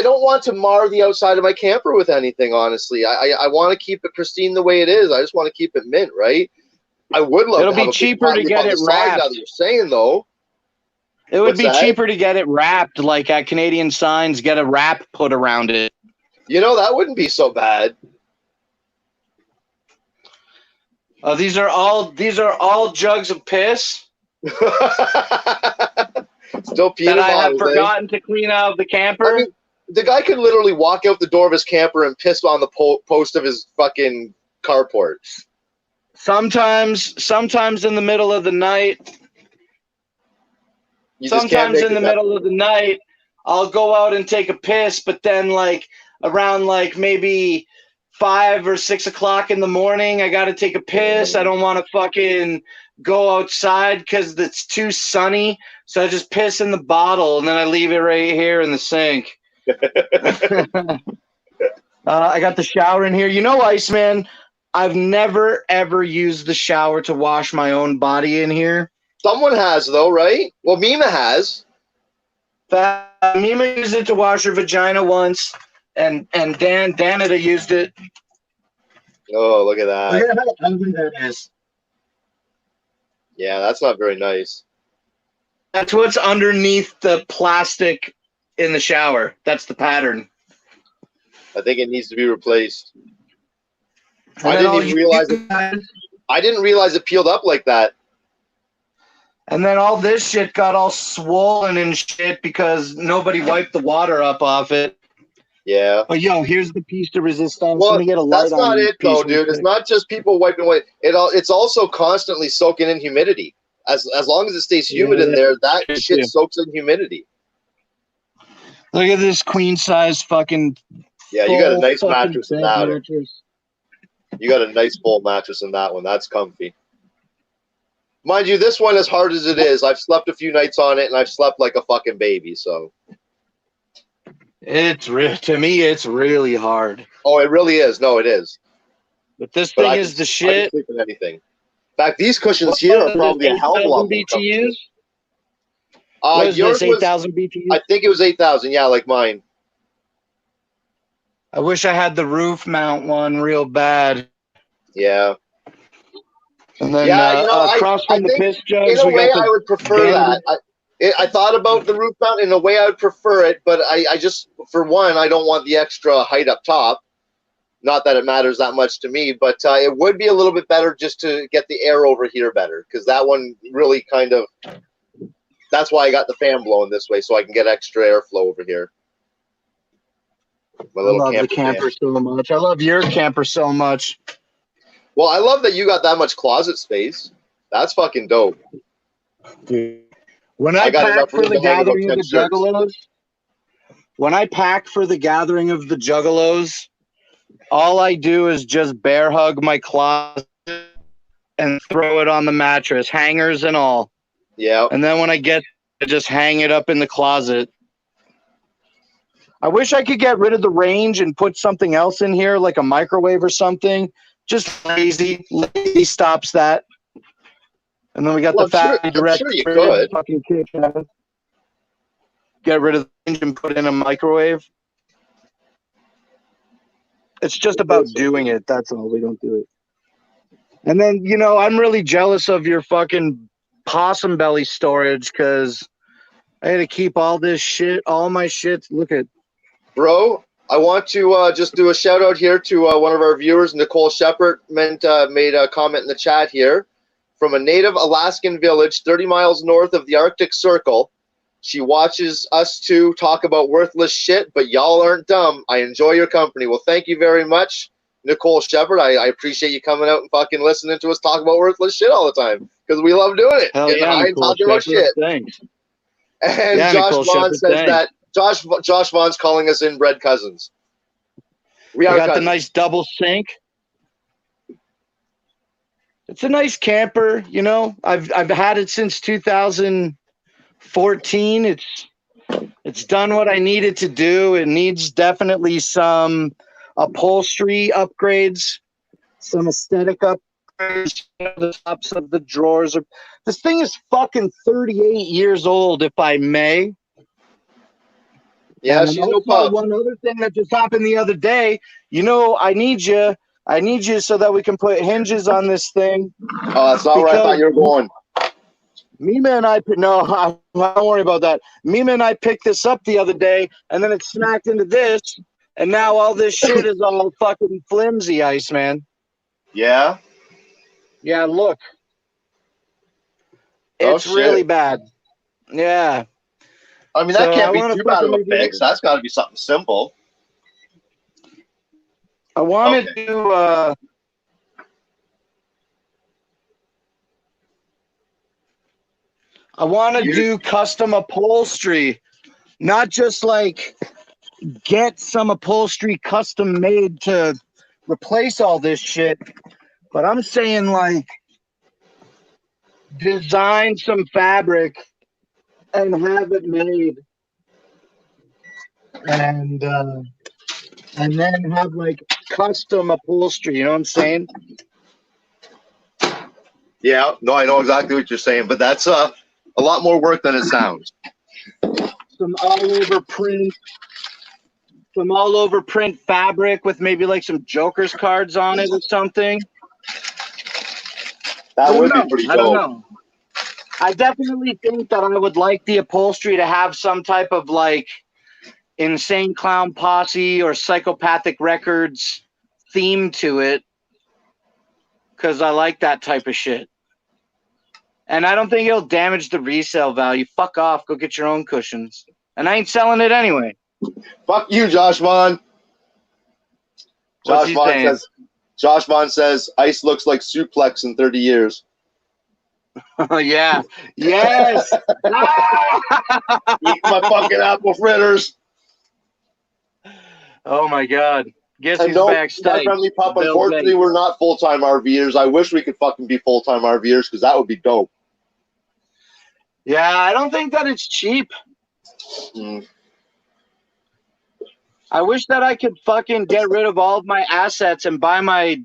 don't want to mar the outside of my camper with anything, honestly. I want to keep it pristine the way it is. I just want to keep it mint, right? I would love It'll to have be a cheaper big pot to leaf get on the it side now wrapped. that you're saying, though. It would What's be that? cheaper to get it wrapped, like at Canadian Signs, get a wrap put around it. You know, that wouldn't be so bad. These are all jugs of piss Still peeing that I have bottles, forgotten to clean out of the camper. I mean, the guy could literally walk out the door of his camper and piss on the post of his fucking carport. Sometimes in the middle of the night. You just can't make it that- middle of the night, I'll go out and take a piss, but then like around like maybe 5 or 6 o'clock in the morning, I got to take a piss. I don't want to fucking go outside because it's too sunny. So I just piss in the bottle and then I leave it right here in the sink. I got the shower in here. You know, Iceman, I've never, ever used the shower to wash my own body in here. Someone has, though, right? Well, Mima has. Mima used it to wash her vagina once, and Danita used it. Oh, look at that. Look at how ugly that is. Yeah, that's not very nice. That's what's underneath the plastic in the shower. That's the pattern. I think it needs to be replaced. And I then didn't all even realize it. I didn't realize it peeled up like that. And then all this shit got all swollen and shit because nobody wiped the water up off it. Yeah. But yo, here's the piece de resistance. Well, Let me get a light that's on not this it, though, piece dude. It's not just people wiping away. It's also constantly soaking in humidity. As long as it stays humid in there, that shit soaks in humidity. Look at this queen size fucking. Yeah, you got a nice full mattress in bed that one. mattress. You got a nice full mattress in that one. That's comfy. Mind you, this one, as hard as it is, I've slept a few nights on it, and I've slept like a fucking baby. So To me, it's really hard. oh, it really is. No, it is. But this But thing I is can, the I can shit. sleep in anything. In fact, these cushions What here are was probably this, a hell of a lot 8,000 more comfortable. BTUs? What is Yours this, was, 8,000 BTUs? I think it was 8,000. Yeah, like mine. I wish I had the roof mount one real bad. Yeah. And then Yeah, you know, across I from the think piss in jugs, a we way got I the would prefer vanity. that. I thought about the roof mount. In a way I would prefer it, but I just, for one, I don't want the extra height up top. Not that it matters that much to me, but it would be a little bit better just to get the air over here better, because that one really kind of, that's why I got the fan blowing this way, so I can get extra airflow over here. My I little love the camper camper fan. so much. I love your camper so much. Well, I love that you got that much closet space. That's fucking dope. Dude. When I got enough pack for room the to hang about gathering of 10 the shirts. Juggalos, all I do is just bear hug my closet and throw it on the mattress, hangers and all. Yeah. And then when I get, I just hang it up in the closet. I wish I could get rid of the range and put something else in here, like a microwave or something. Just lazy. Lazy stops that. And then we got Well, the factory I'm direct sure you fridge, could. fucking kitchen. Get rid of the range and put in a microwave. It's just about doing it. That's all. We don't do it. And then, you know, I'm really jealous of your fucking possum belly storage because I had to keep all this shit, all my shit. Look at. Bro, I want to just do a shout out here to one of our viewers, Nicole Shepard, made a comment in the chat here. From a native Alaskan village 30 miles north of the Arctic Circle. She watches us two talk about worthless shit, but y'all aren't dumb. I enjoy your company. Well, thank you very much, Nicole Shepard. I appreciate you coming out and fucking listening to us talk about worthless shit all the time because we love doing it. Hell Getting yeah, high and Nicole talking about Shepard. shit. Thanks. And Yeah, Josh Nicole Vaughn Shepard, says thanks. that Josh Vaughn's calling us inbred cousins. We I are got cousins. the nice double sink. It's a nice camper, you know. I've had it since 2014. It's done what I needed to do. It needs definitely some upholstery upgrades, some aesthetic upgrades. The tops of the drawers are. This thing is fucking 38 years old, if I may. Yeah, And she's also, no pub. one other thing that just happened the other day. You know, I need you so that we can put hinges on this thing. Oh, that's not where I thought you were going. Mima and I don't worry about that. Mima and I picked this up the other day, and then it smacked into this, and now all this shit is all fucking flimsy, Iceman. Yeah? Yeah, look. Oh, It's shit. really bad. Yeah. I mean, that So can't be wanna too bad of a fucking fix. That's got to be something simple. I wanted to do custom upholstery, not just like get some upholstery custom made to replace all this shit, but I'm saying like design some fabric and have it made, and then have like custom upholstery. You know what I'm saying? Yeah, no, I know exactly what you're saying, but that's a lot more work than it sounds. Some all over print fabric with maybe like some Joker's cards on it or something. That would be pretty dope. I don't know. I definitely think that I would like the upholstery to have some type of like Insane Clown Posse or Psychopathic Records theme to it, because I like that type of shit. And I don't think it'll damage the resale value. Fuck off. Go get your own cushions. And I ain't selling it anyway. Fuck you, Josh Vaughn. What's he saying? Josh Vaughn says ice looks like suplex in 30 years. Oh, yeah. Yes. Eat my fucking apple fritters. Oh, my God. Guess And who's no, back? my friendly pup, Bill unfortunately, Gates. we're not full-time RVers. I wish we could fucking be full-time RVers because that would be dope. Yeah, I don't think that it's cheap. Mm. I wish that I could fucking get rid of all of my assets and buy my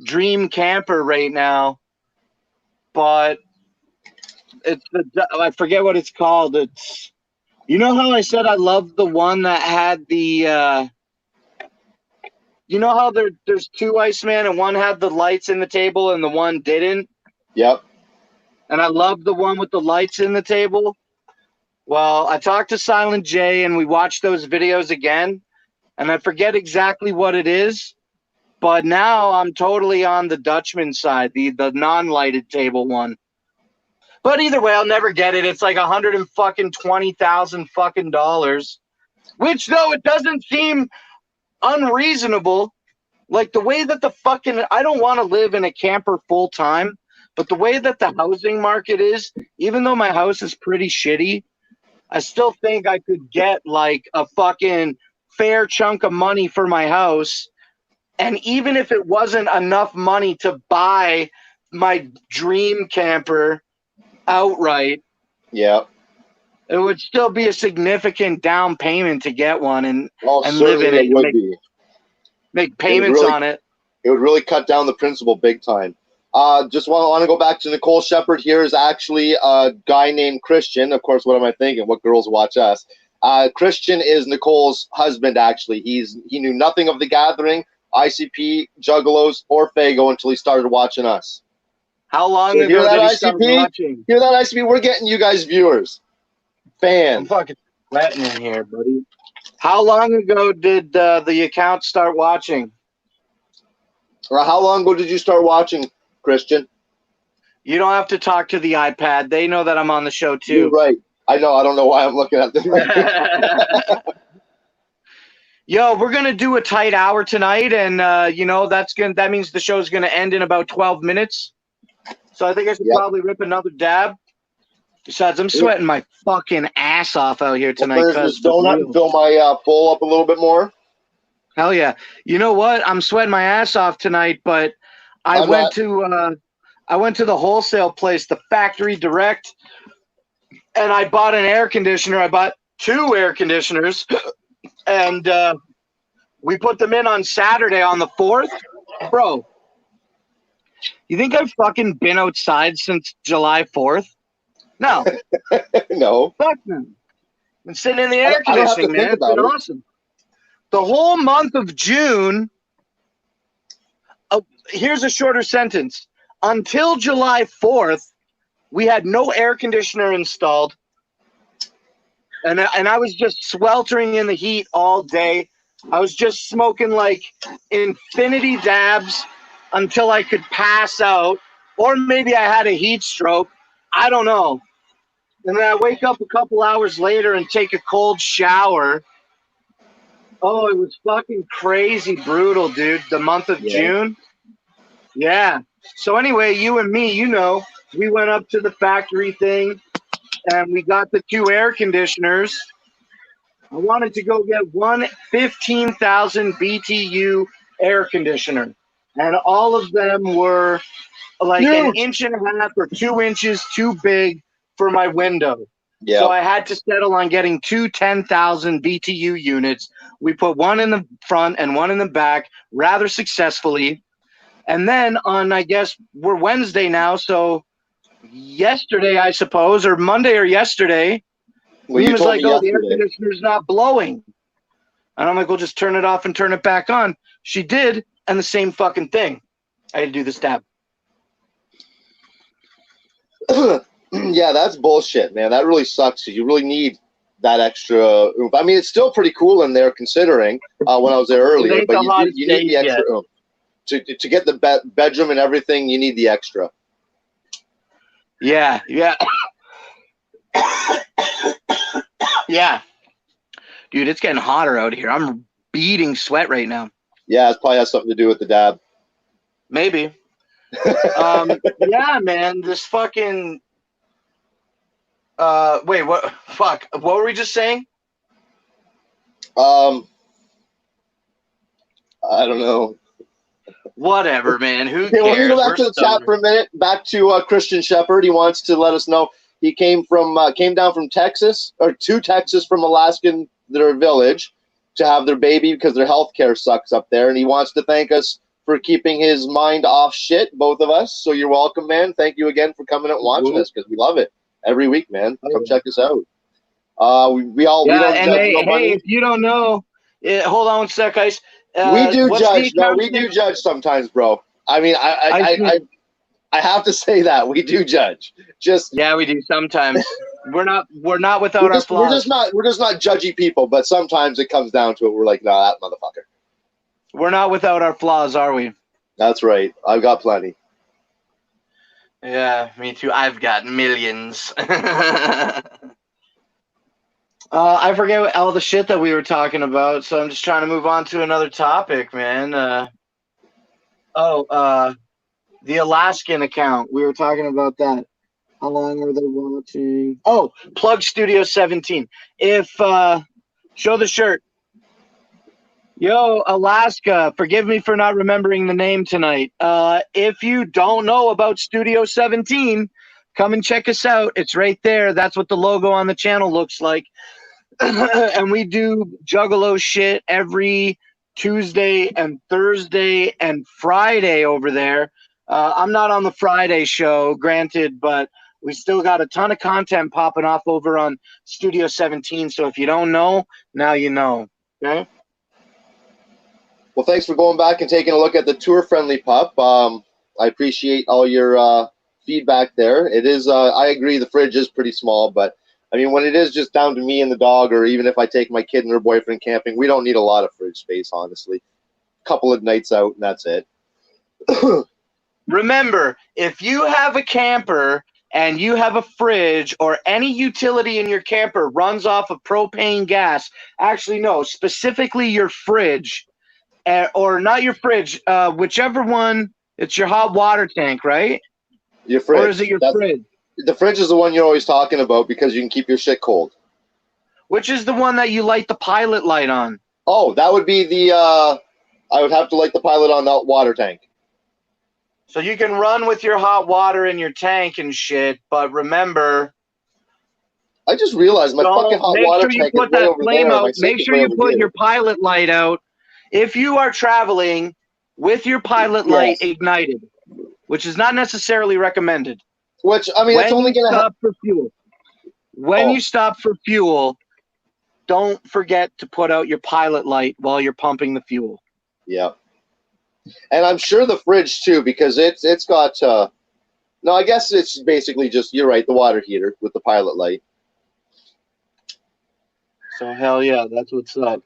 dream camper right now. But it's I forget what it's called. It's, you know how I said I loved the one that had the you know how there's two Iceman and one had the lights in the table and the one didn't? Yep. And I loved the one with the lights in the table. Well, I talked to Silent J and we watched those videos again, and I forget exactly what it is, but now I'm totally on the Dutchman side, the non-lighted table one. But either way, I'll never get it. It's like $120,000 fucking dollars, which though it doesn't seem unreasonable. Like the way that the fucking, I don't want to live in a camper full time, but the way that the housing market is, even though my house is pretty shitty, I still think I could get like a fucking fair chunk of money for my house. And even if it wasn't enough money to buy my dream camper outright, Yeah. it would still be a significant down payment to get one and Well, live in certainly it it and would be. make payments on it. It would really cut down the principal big time. Just want to go back to Nicole Shepard. Here is actually a guy named Christian. Of course, what am I thinking? What girls watch us? Christian is Nicole's husband. Actually, he knew nothing of the Gathering, ICP, Juggalos, or Fago until he started watching us. How long So hear ago that, did he start ICP? watching? Hear that, ICP? We're getting you guys viewers, I'm fans. fucking sweating in here, buddy. How long ago did the account start watching? Or how long ago did you start watching, Christian? You don't have to talk to the iPad. They know that I'm on the show You're too. right. I know. I don't know why I'm looking at this. Yo, we're gonna do a tight hour tonight, and that means the show's gonna end in about 12 minutes. So I think I should probably rip another dab. Besides, I'm sweating my fucking ass off out here tonight. Finish this donut and fill my bowl up a little bit more. Hell yeah! You know what? I'm sweating my ass off tonight, but I went to the wholesale place, the Factory Direct, and I bought an air conditioner. I bought 2 air conditioners, and we put them in on Saturday on the 4th. Bro, you think I've fucking been outside since July 4th? No. No. Fuck no. Been sitting in the air conditioning, man. It's been awesome. The whole month of June, here's a shorter sentence. Until July 4th, we had no air conditioner installed. And I was just sweltering in the heat all day. I was just smoking like infinity dabs until I could pass out. Or maybe I had a heat stroke. I don't know. And then I wake up a couple hours later and take a cold shower. Oh, it was fucking crazy brutal, dude. The month of June. Yeah. So anyway, you and me, we went up to the factory thing and we got the 2 air conditioners. I wanted to go get one 15,000 BTU air conditioner. And all of them were like an inch and a half or 2 inches too big for my window. Yeah. So I had to settle on getting 2 10,000 BTU units. We put one in the front and one in the back rather successfully. And then on, I guess, we're Wednesday now, so yesterday, I suppose, or Monday or yesterday, he was like, oh, the air conditioner's not blowing. And I'm like, well, just turn it off and turn it back on. She did, and the same fucking thing. I had to do the stab. Yeah, that's bullshit, man. That really sucks because you really need that extra oomph. I mean, it's still pretty cool in there considering when I was there earlier, but you need the extra oomph. To get the bedroom and everything, you need the extra. Yeah. Yeah. Dude, it's getting hotter out here. I'm beating sweat right now. Yeah, it probably has something to do with the dab. Maybe. Yeah, man, this fucking... wait, what? Fuck. What were we just saying? I don't know. Whatever, man. Who Okay, cares? we're gonna go back We're to the chat stoners. for a minute. Back to Christian Shepherd. He wants to let us know he came down from Texas, or to Texas from Alaskan, their village, to have their baby because their health care sucks up there, and he wants to thank us for keeping his mind off shit, both of us. So you're welcome, man. Thank you again for coming out and watching us because we love it every week, man. Come check us out. We don't And judge hey, nobody. if you don't know, hold on one sec, guys. We do what's the judge. No, account we do name? judge sometimes, bro. I mean, I have to say that we do judge. Just Yeah, we do sometimes. We're not without we're our just, flaws. we're just not judgy people. But sometimes it comes down to it. We're like, nah, that motherfucker. We're not without our flaws, are we? That's right. I've got plenty. Yeah, me too. I've got millions. I forget all the shit that we were talking about, so I'm just trying to move on to another topic, man. The Alaskan account. We were talking about that. How long were they watching? Oh, Plug Studio 17. If show the shirt. Yo, Alaska, forgive me for not remembering the name tonight. If you don't know about Studio 17, come and check us out. It's right there. That's what the logo on the channel looks like. And we do Juggalo shit every Tuesday and Thursday and Friday over there. I'm not on the Friday show, granted, but we still got a ton of content popping off over on Studio 17. So if you don't know, now you know. Okay? Well, thanks for going back and taking a look at the tour-friendly pup. I appreciate all your feedback there. It is, I agree, the fridge is pretty small, but I mean, when it is just down to me and the dog, or even if I take my kid and her boyfriend camping, we don't need a lot of fridge space, honestly. A couple of nights out, and that's it. Remember, if you have a camper and you have a fridge or any utility in your camper runs off of propane gas, actually, no, specifically your fridge, or not your fridge, whichever one, it's your hot water tank, right? Your fridge. Or is it your fridge? The fridge is the one you're always talking about because you can keep your shit cold. Which is the one that you light the pilot light on? Oh, that would be the, I would have to light the pilot on that water tank. So you can run with your hot water in your tank and shit, but remember, I just realized my fucking hot water tank is way over there. My sink Make is sure way you over put here. your pilot light out. If you are traveling with your pilot light ignited, which is not necessarily recommended. Which, I mean, it's only going to for fuel. When you stop for fuel, don't forget to put out your pilot light while you're pumping the fuel. Yeah. And I'm sure the fridge too, because it's got no, I guess it's basically just, you're right, the water heater with the pilot light. So hell yeah, that's what's up.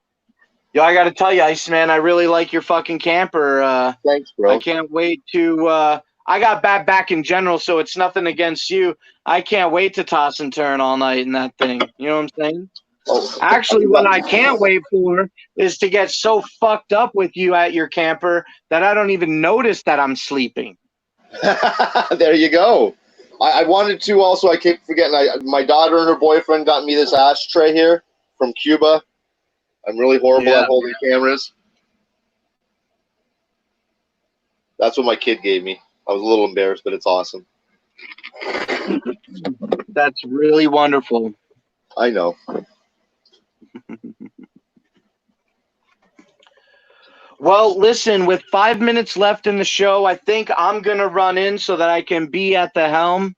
Yo, I gotta tell you, Iceman, I really like your fucking camper. Thanks, bro. I can't wait to I got bad back in general, so it's nothing against you. I can't wait to toss and turn all night in that thing. You know what I'm saying? Oh, actually, what I can't wait for is to get so fucked up with you at your camper that I don't even notice that I'm sleeping. There you go. I wanted to also, I keep forgetting, my daughter and her boyfriend got me this ashtray here from Cuba. I'm really horrible at holding cameras. That's what my kid gave me. I was a little embarrassed, but it's awesome. That's really wonderful. I know. Well, listen, with 5 minutes left in the show, I think I'm going to run in so that I can be at the helm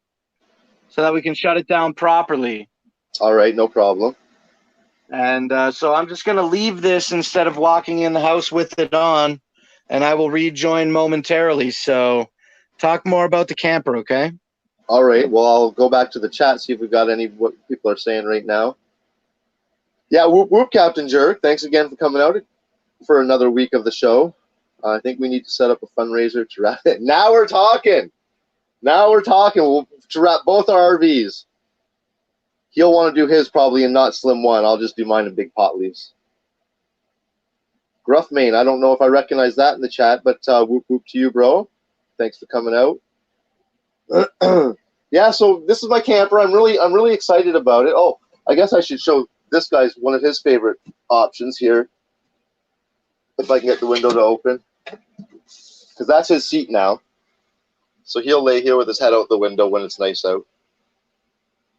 so that we can shut it down properly. All right, no problem. And so I'm just going to leave this instead of walking in the house with it on, and I will rejoin momentarily. So talk more about the camper, okay? All right, well, I'll go back to the chat, see if we've got any what people are saying right now. Yeah, whoop, whoop, Captain Jerk. Thanks again for coming out for another week of the show. I think we need to set up a fundraiser to wrap it. Now we're talking. Now we're talking. We'll to wrap both our RVs. He'll want to do his probably and not Slim One. I'll just do mine in Big Pot Leaves. Gruff Main. I don't know if I recognize that in the chat, but whoop whoop to you, bro. Thanks for coming out. Yeah, so this is my camper. I'm really excited about it. Oh, I guess I should show this guy's one of his favorite options here. if I can get the window to open. Because that's his seat now. So he'll lay here with his head out the window when it's nice out.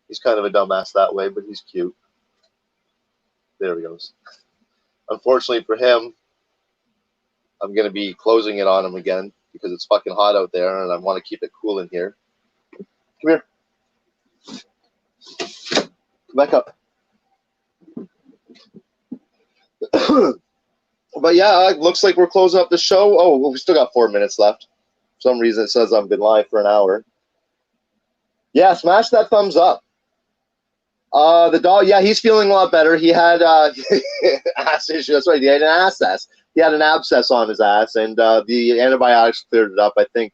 He's kind of a dumbass that way, but he's cute. There he goes. Unfortunately for him, I'm going to be closing it on him again because it's fucking hot out there and I want to keep it cool in here. Come here. Come back up. But yeah, it looks like we're closing up the show. Oh, well, we still got 4 minutes left. For some reason it says I've been live for an hour. Yeah, smash that thumbs up. The dog, yeah, he's feeling a lot better. He had ass issue. That's right. He had an abscess. He had an abscess on his ass, and the antibiotics cleared it up. I think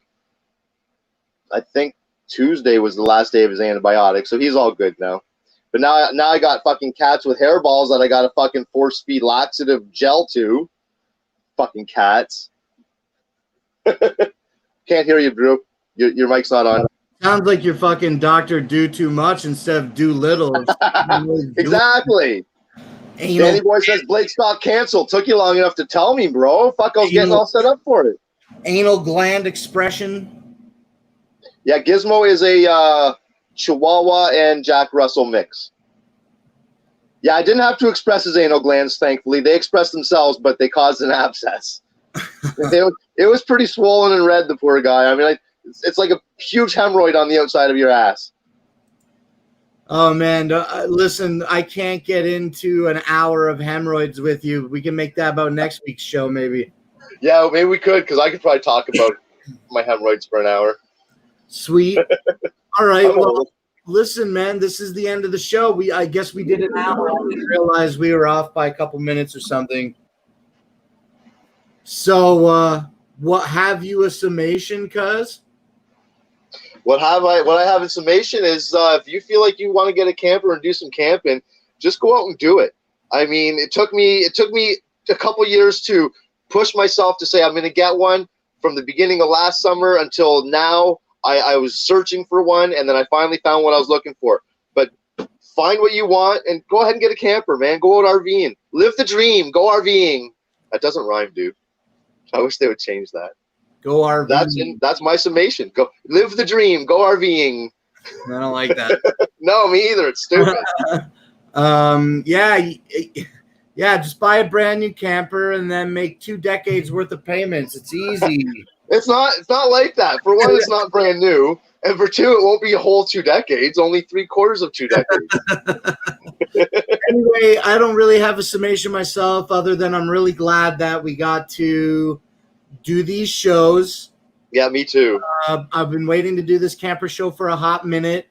Tuesday was the last day of his antibiotics, so he's all good now. But now I got fucking cats with hairballs that I got a fucking force-feed laxative gel to. Fucking cats. Can't hear you, Drew. Your mic's not on. Sounds like you're fucking Dr. Do Too Much instead of Do Little. Exactly. Danny Boy says Blake Scott canceled. Took you long enough to tell me, bro. Fuck, I was getting all set up for it. Anal gland expression. Yeah, Gizmo is a Chihuahua and Jack Russell mix. Yeah, I didn't have to express his anal glands, thankfully. They expressed themselves, but they caused an abscess. It was pretty swollen and red, the poor guy. I mean, it's like a huge hemorrhoid on the outside of your ass. Oh, man. Listen, I can't get into an hour of hemorrhoids with you. We can make that about next week's show, maybe. Yeah, maybe we could, because I could probably talk about my hemorrhoids for an hour. Sweet. All right. Well, listen, man, this is the end of the show. I guess we did an hour. I didn't realize we were off by a couple minutes or something. So, what have you a summation, cuz? What I have in summation is if you feel like you want to get a camper and do some camping, just go out and do it. I mean, it took me a couple years to push myself to say I'm going to get one. From the beginning of last summer until now, I was searching for one, and then I finally found what I was looking for. But find what you want and go ahead and get a camper, man. Go out RVing. Live the dream. Go RVing. That doesn't rhyme, dude. I wish they would change that. Go RVing. That's my summation. Go live the dream. Go RVing. I don't like that. No, me either. It's stupid. Yeah. Just buy a brand new camper and then make 2 decades worth of payments. It's easy. It's not like that. For one, it's not brand new, and for two, it won't be a whole 2 decades. Only 3/4 of 2 decades. Anyway, I don't really have a summation myself, other than I'm really glad that we got to do these shows. Yeah, me too. I've been waiting to do this camper show for a hot minute,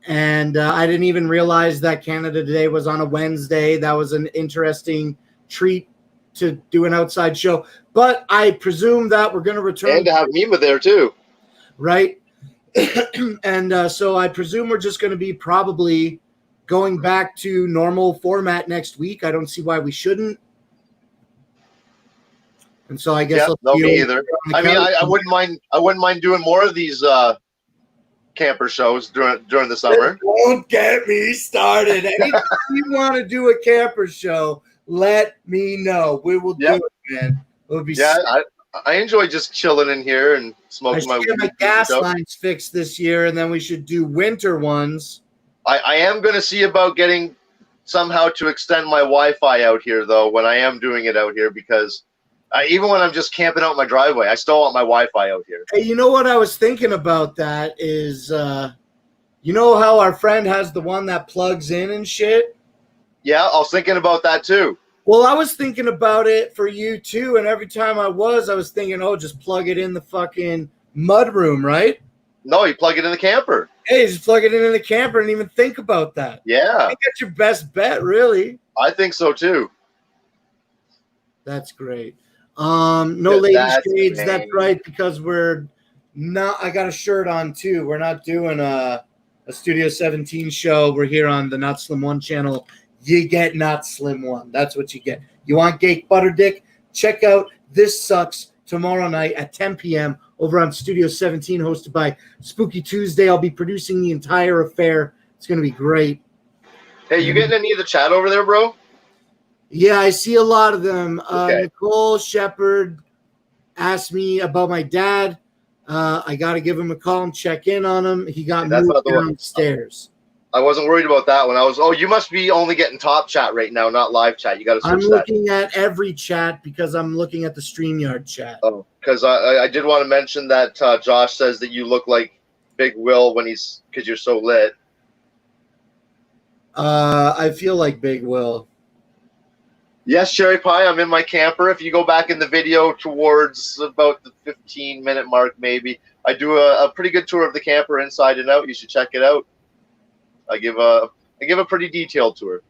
and I didn't even realize that Canada Day was on a Wednesday. That was an interesting treat to do an outside show, but I presume that we're going to return. And to have Mima there too. Right. And so I presume we're just going to be probably going back to normal format next week. I don't see why we shouldn't. And so I guess no, me either. I mean, I wouldn't mind doing more of these camper shows during the summer. Don't get me started. Anytime you want to do a camper show, let me know. We will do it, man. It'll be I enjoy just chilling in here and smoking my weed. I should get my gas lines fixed this year, and then we should do winter ones. I am going to see about getting somehow to extend my Wi-Fi out here, though, when I am doing it out here, because even when I'm just camping out my driveway, I still want my Wi-Fi out here. Hey, you know what I was thinking about that is, you know how our friend has the one that plugs in and shit? Yeah, I was thinking about that too. Well, I was thinking about it for you too, and every time I was thinking, oh, just plug it in the fucking mudroom, right? No, you plug it in the camper. Hey, just plug it in the camper and even think about that. Yeah. I think that's your best bet, really. I think so too. That's great. No ladies shades, that's right, because we're not, I got a shirt on too. We're not doing a Studio 17 show. We're here on the Not Slim One channel. You get Not Slim One. That's what you get. You want Gake Butter Dick? Check out This Sucks tomorrow night at 10 p.m. over on Studio 17, hosted by Spooky Tuesday. I'll be producing the entire affair. It's going to be great. Hey, you getting any of the chat over there, bro? Yeah, I see a lot of them. Okay. Nicole Shepard asked me about my dad. I got to give him a call and check in on him. He got That's moved not the one. downstairs. I wasn't worried about that one. You must be only getting top chat right now, not live chat. You got to switch I'm that. looking at every chat because I'm looking at the StreamYard chat. Oh, because I did want to mention that Josh says that you look like Big Will because you're so lit. I feel like Big Will. Yes, Cherry Pie, I'm in my camper. If you go back in the video towards about the 15-minute mark, maybe, I do a pretty good tour of the camper inside and out. You should check it out. I give a pretty detailed tour.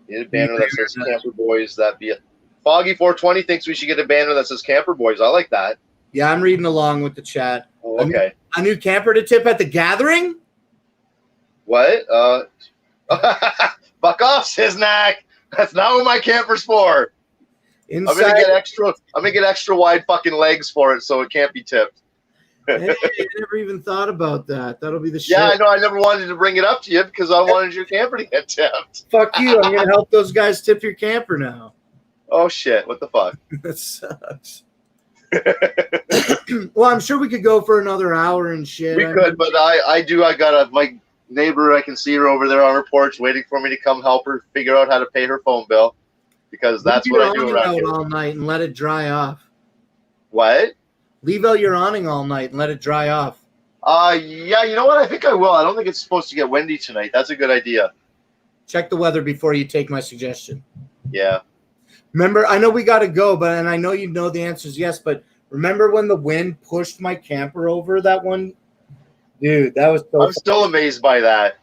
Get a banner that says Camper Boys. That be it. Foggy 420 thinks we should get a banner that says Camper Boys. I like that. Yeah, I'm reading along with the chat. Oh, okay. A new camper to tip at the gathering? What? Fuck off, Siznak. That's not what my camper's for. Inside, I'm gonna get extra wide fucking legs for it, so it can't be tipped. Hey, I never even thought about that. That'll be the shit. Yeah, I know. I never wanted to bring it up to you because I wanted your camper to get tipped. Fuck you. I'm gonna help those guys tip your camper now. Oh shit! What the fuck? That sucks. Well, I'm sure we could go for another hour and shit. We could, but I got my neighbor. I can see her over there on her porch, waiting for me to come help her figure out how to pay her phone bill, because that's what I do around here. All night and let it dry off. What? Leave out your awning all night and let it dry off. Yeah, you know what? I think I will. I don't think it's supposed to get windy tonight. That's a good idea. Check the weather before you take my suggestion. Yeah. Remember, I know we got to go, and I know you know the answer is yes, but remember when the wind pushed my camper over that one? Dude, that was so I'm still amazed by that.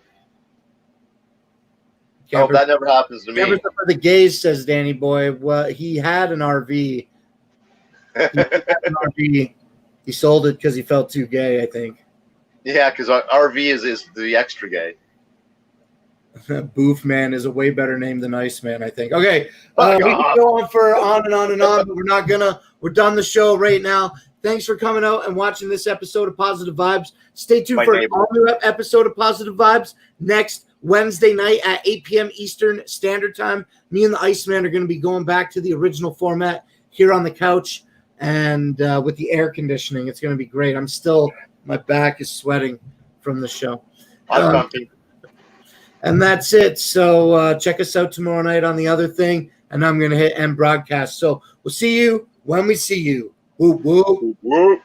I hope that never happens to me. Camper for the gays, says Danny Boy. Well, he had an RV. He sold it because he felt too gay, I think. Yeah, because RV is the extra gay. Boof Man is a way better name than Iceman, I think. Okay, we can go on and on, but we're not gonna. We're done the show right now. Thanks for coming out and watching this episode of Positive Vibes. Stay tuned for an all-new episode of Positive Vibes next Wednesday night at 8 p.m. Eastern Standard Time. Me and the Iceman are going to be going back to the original format here on the couch and with the air conditioning. It's going to be great. My back is sweating from the show. I'm comfy. And that's it. So check us out tomorrow night on the other thing, and I'm going to hit end broadcast. So we'll see you when we see you. Whoop, whoop. Whoop.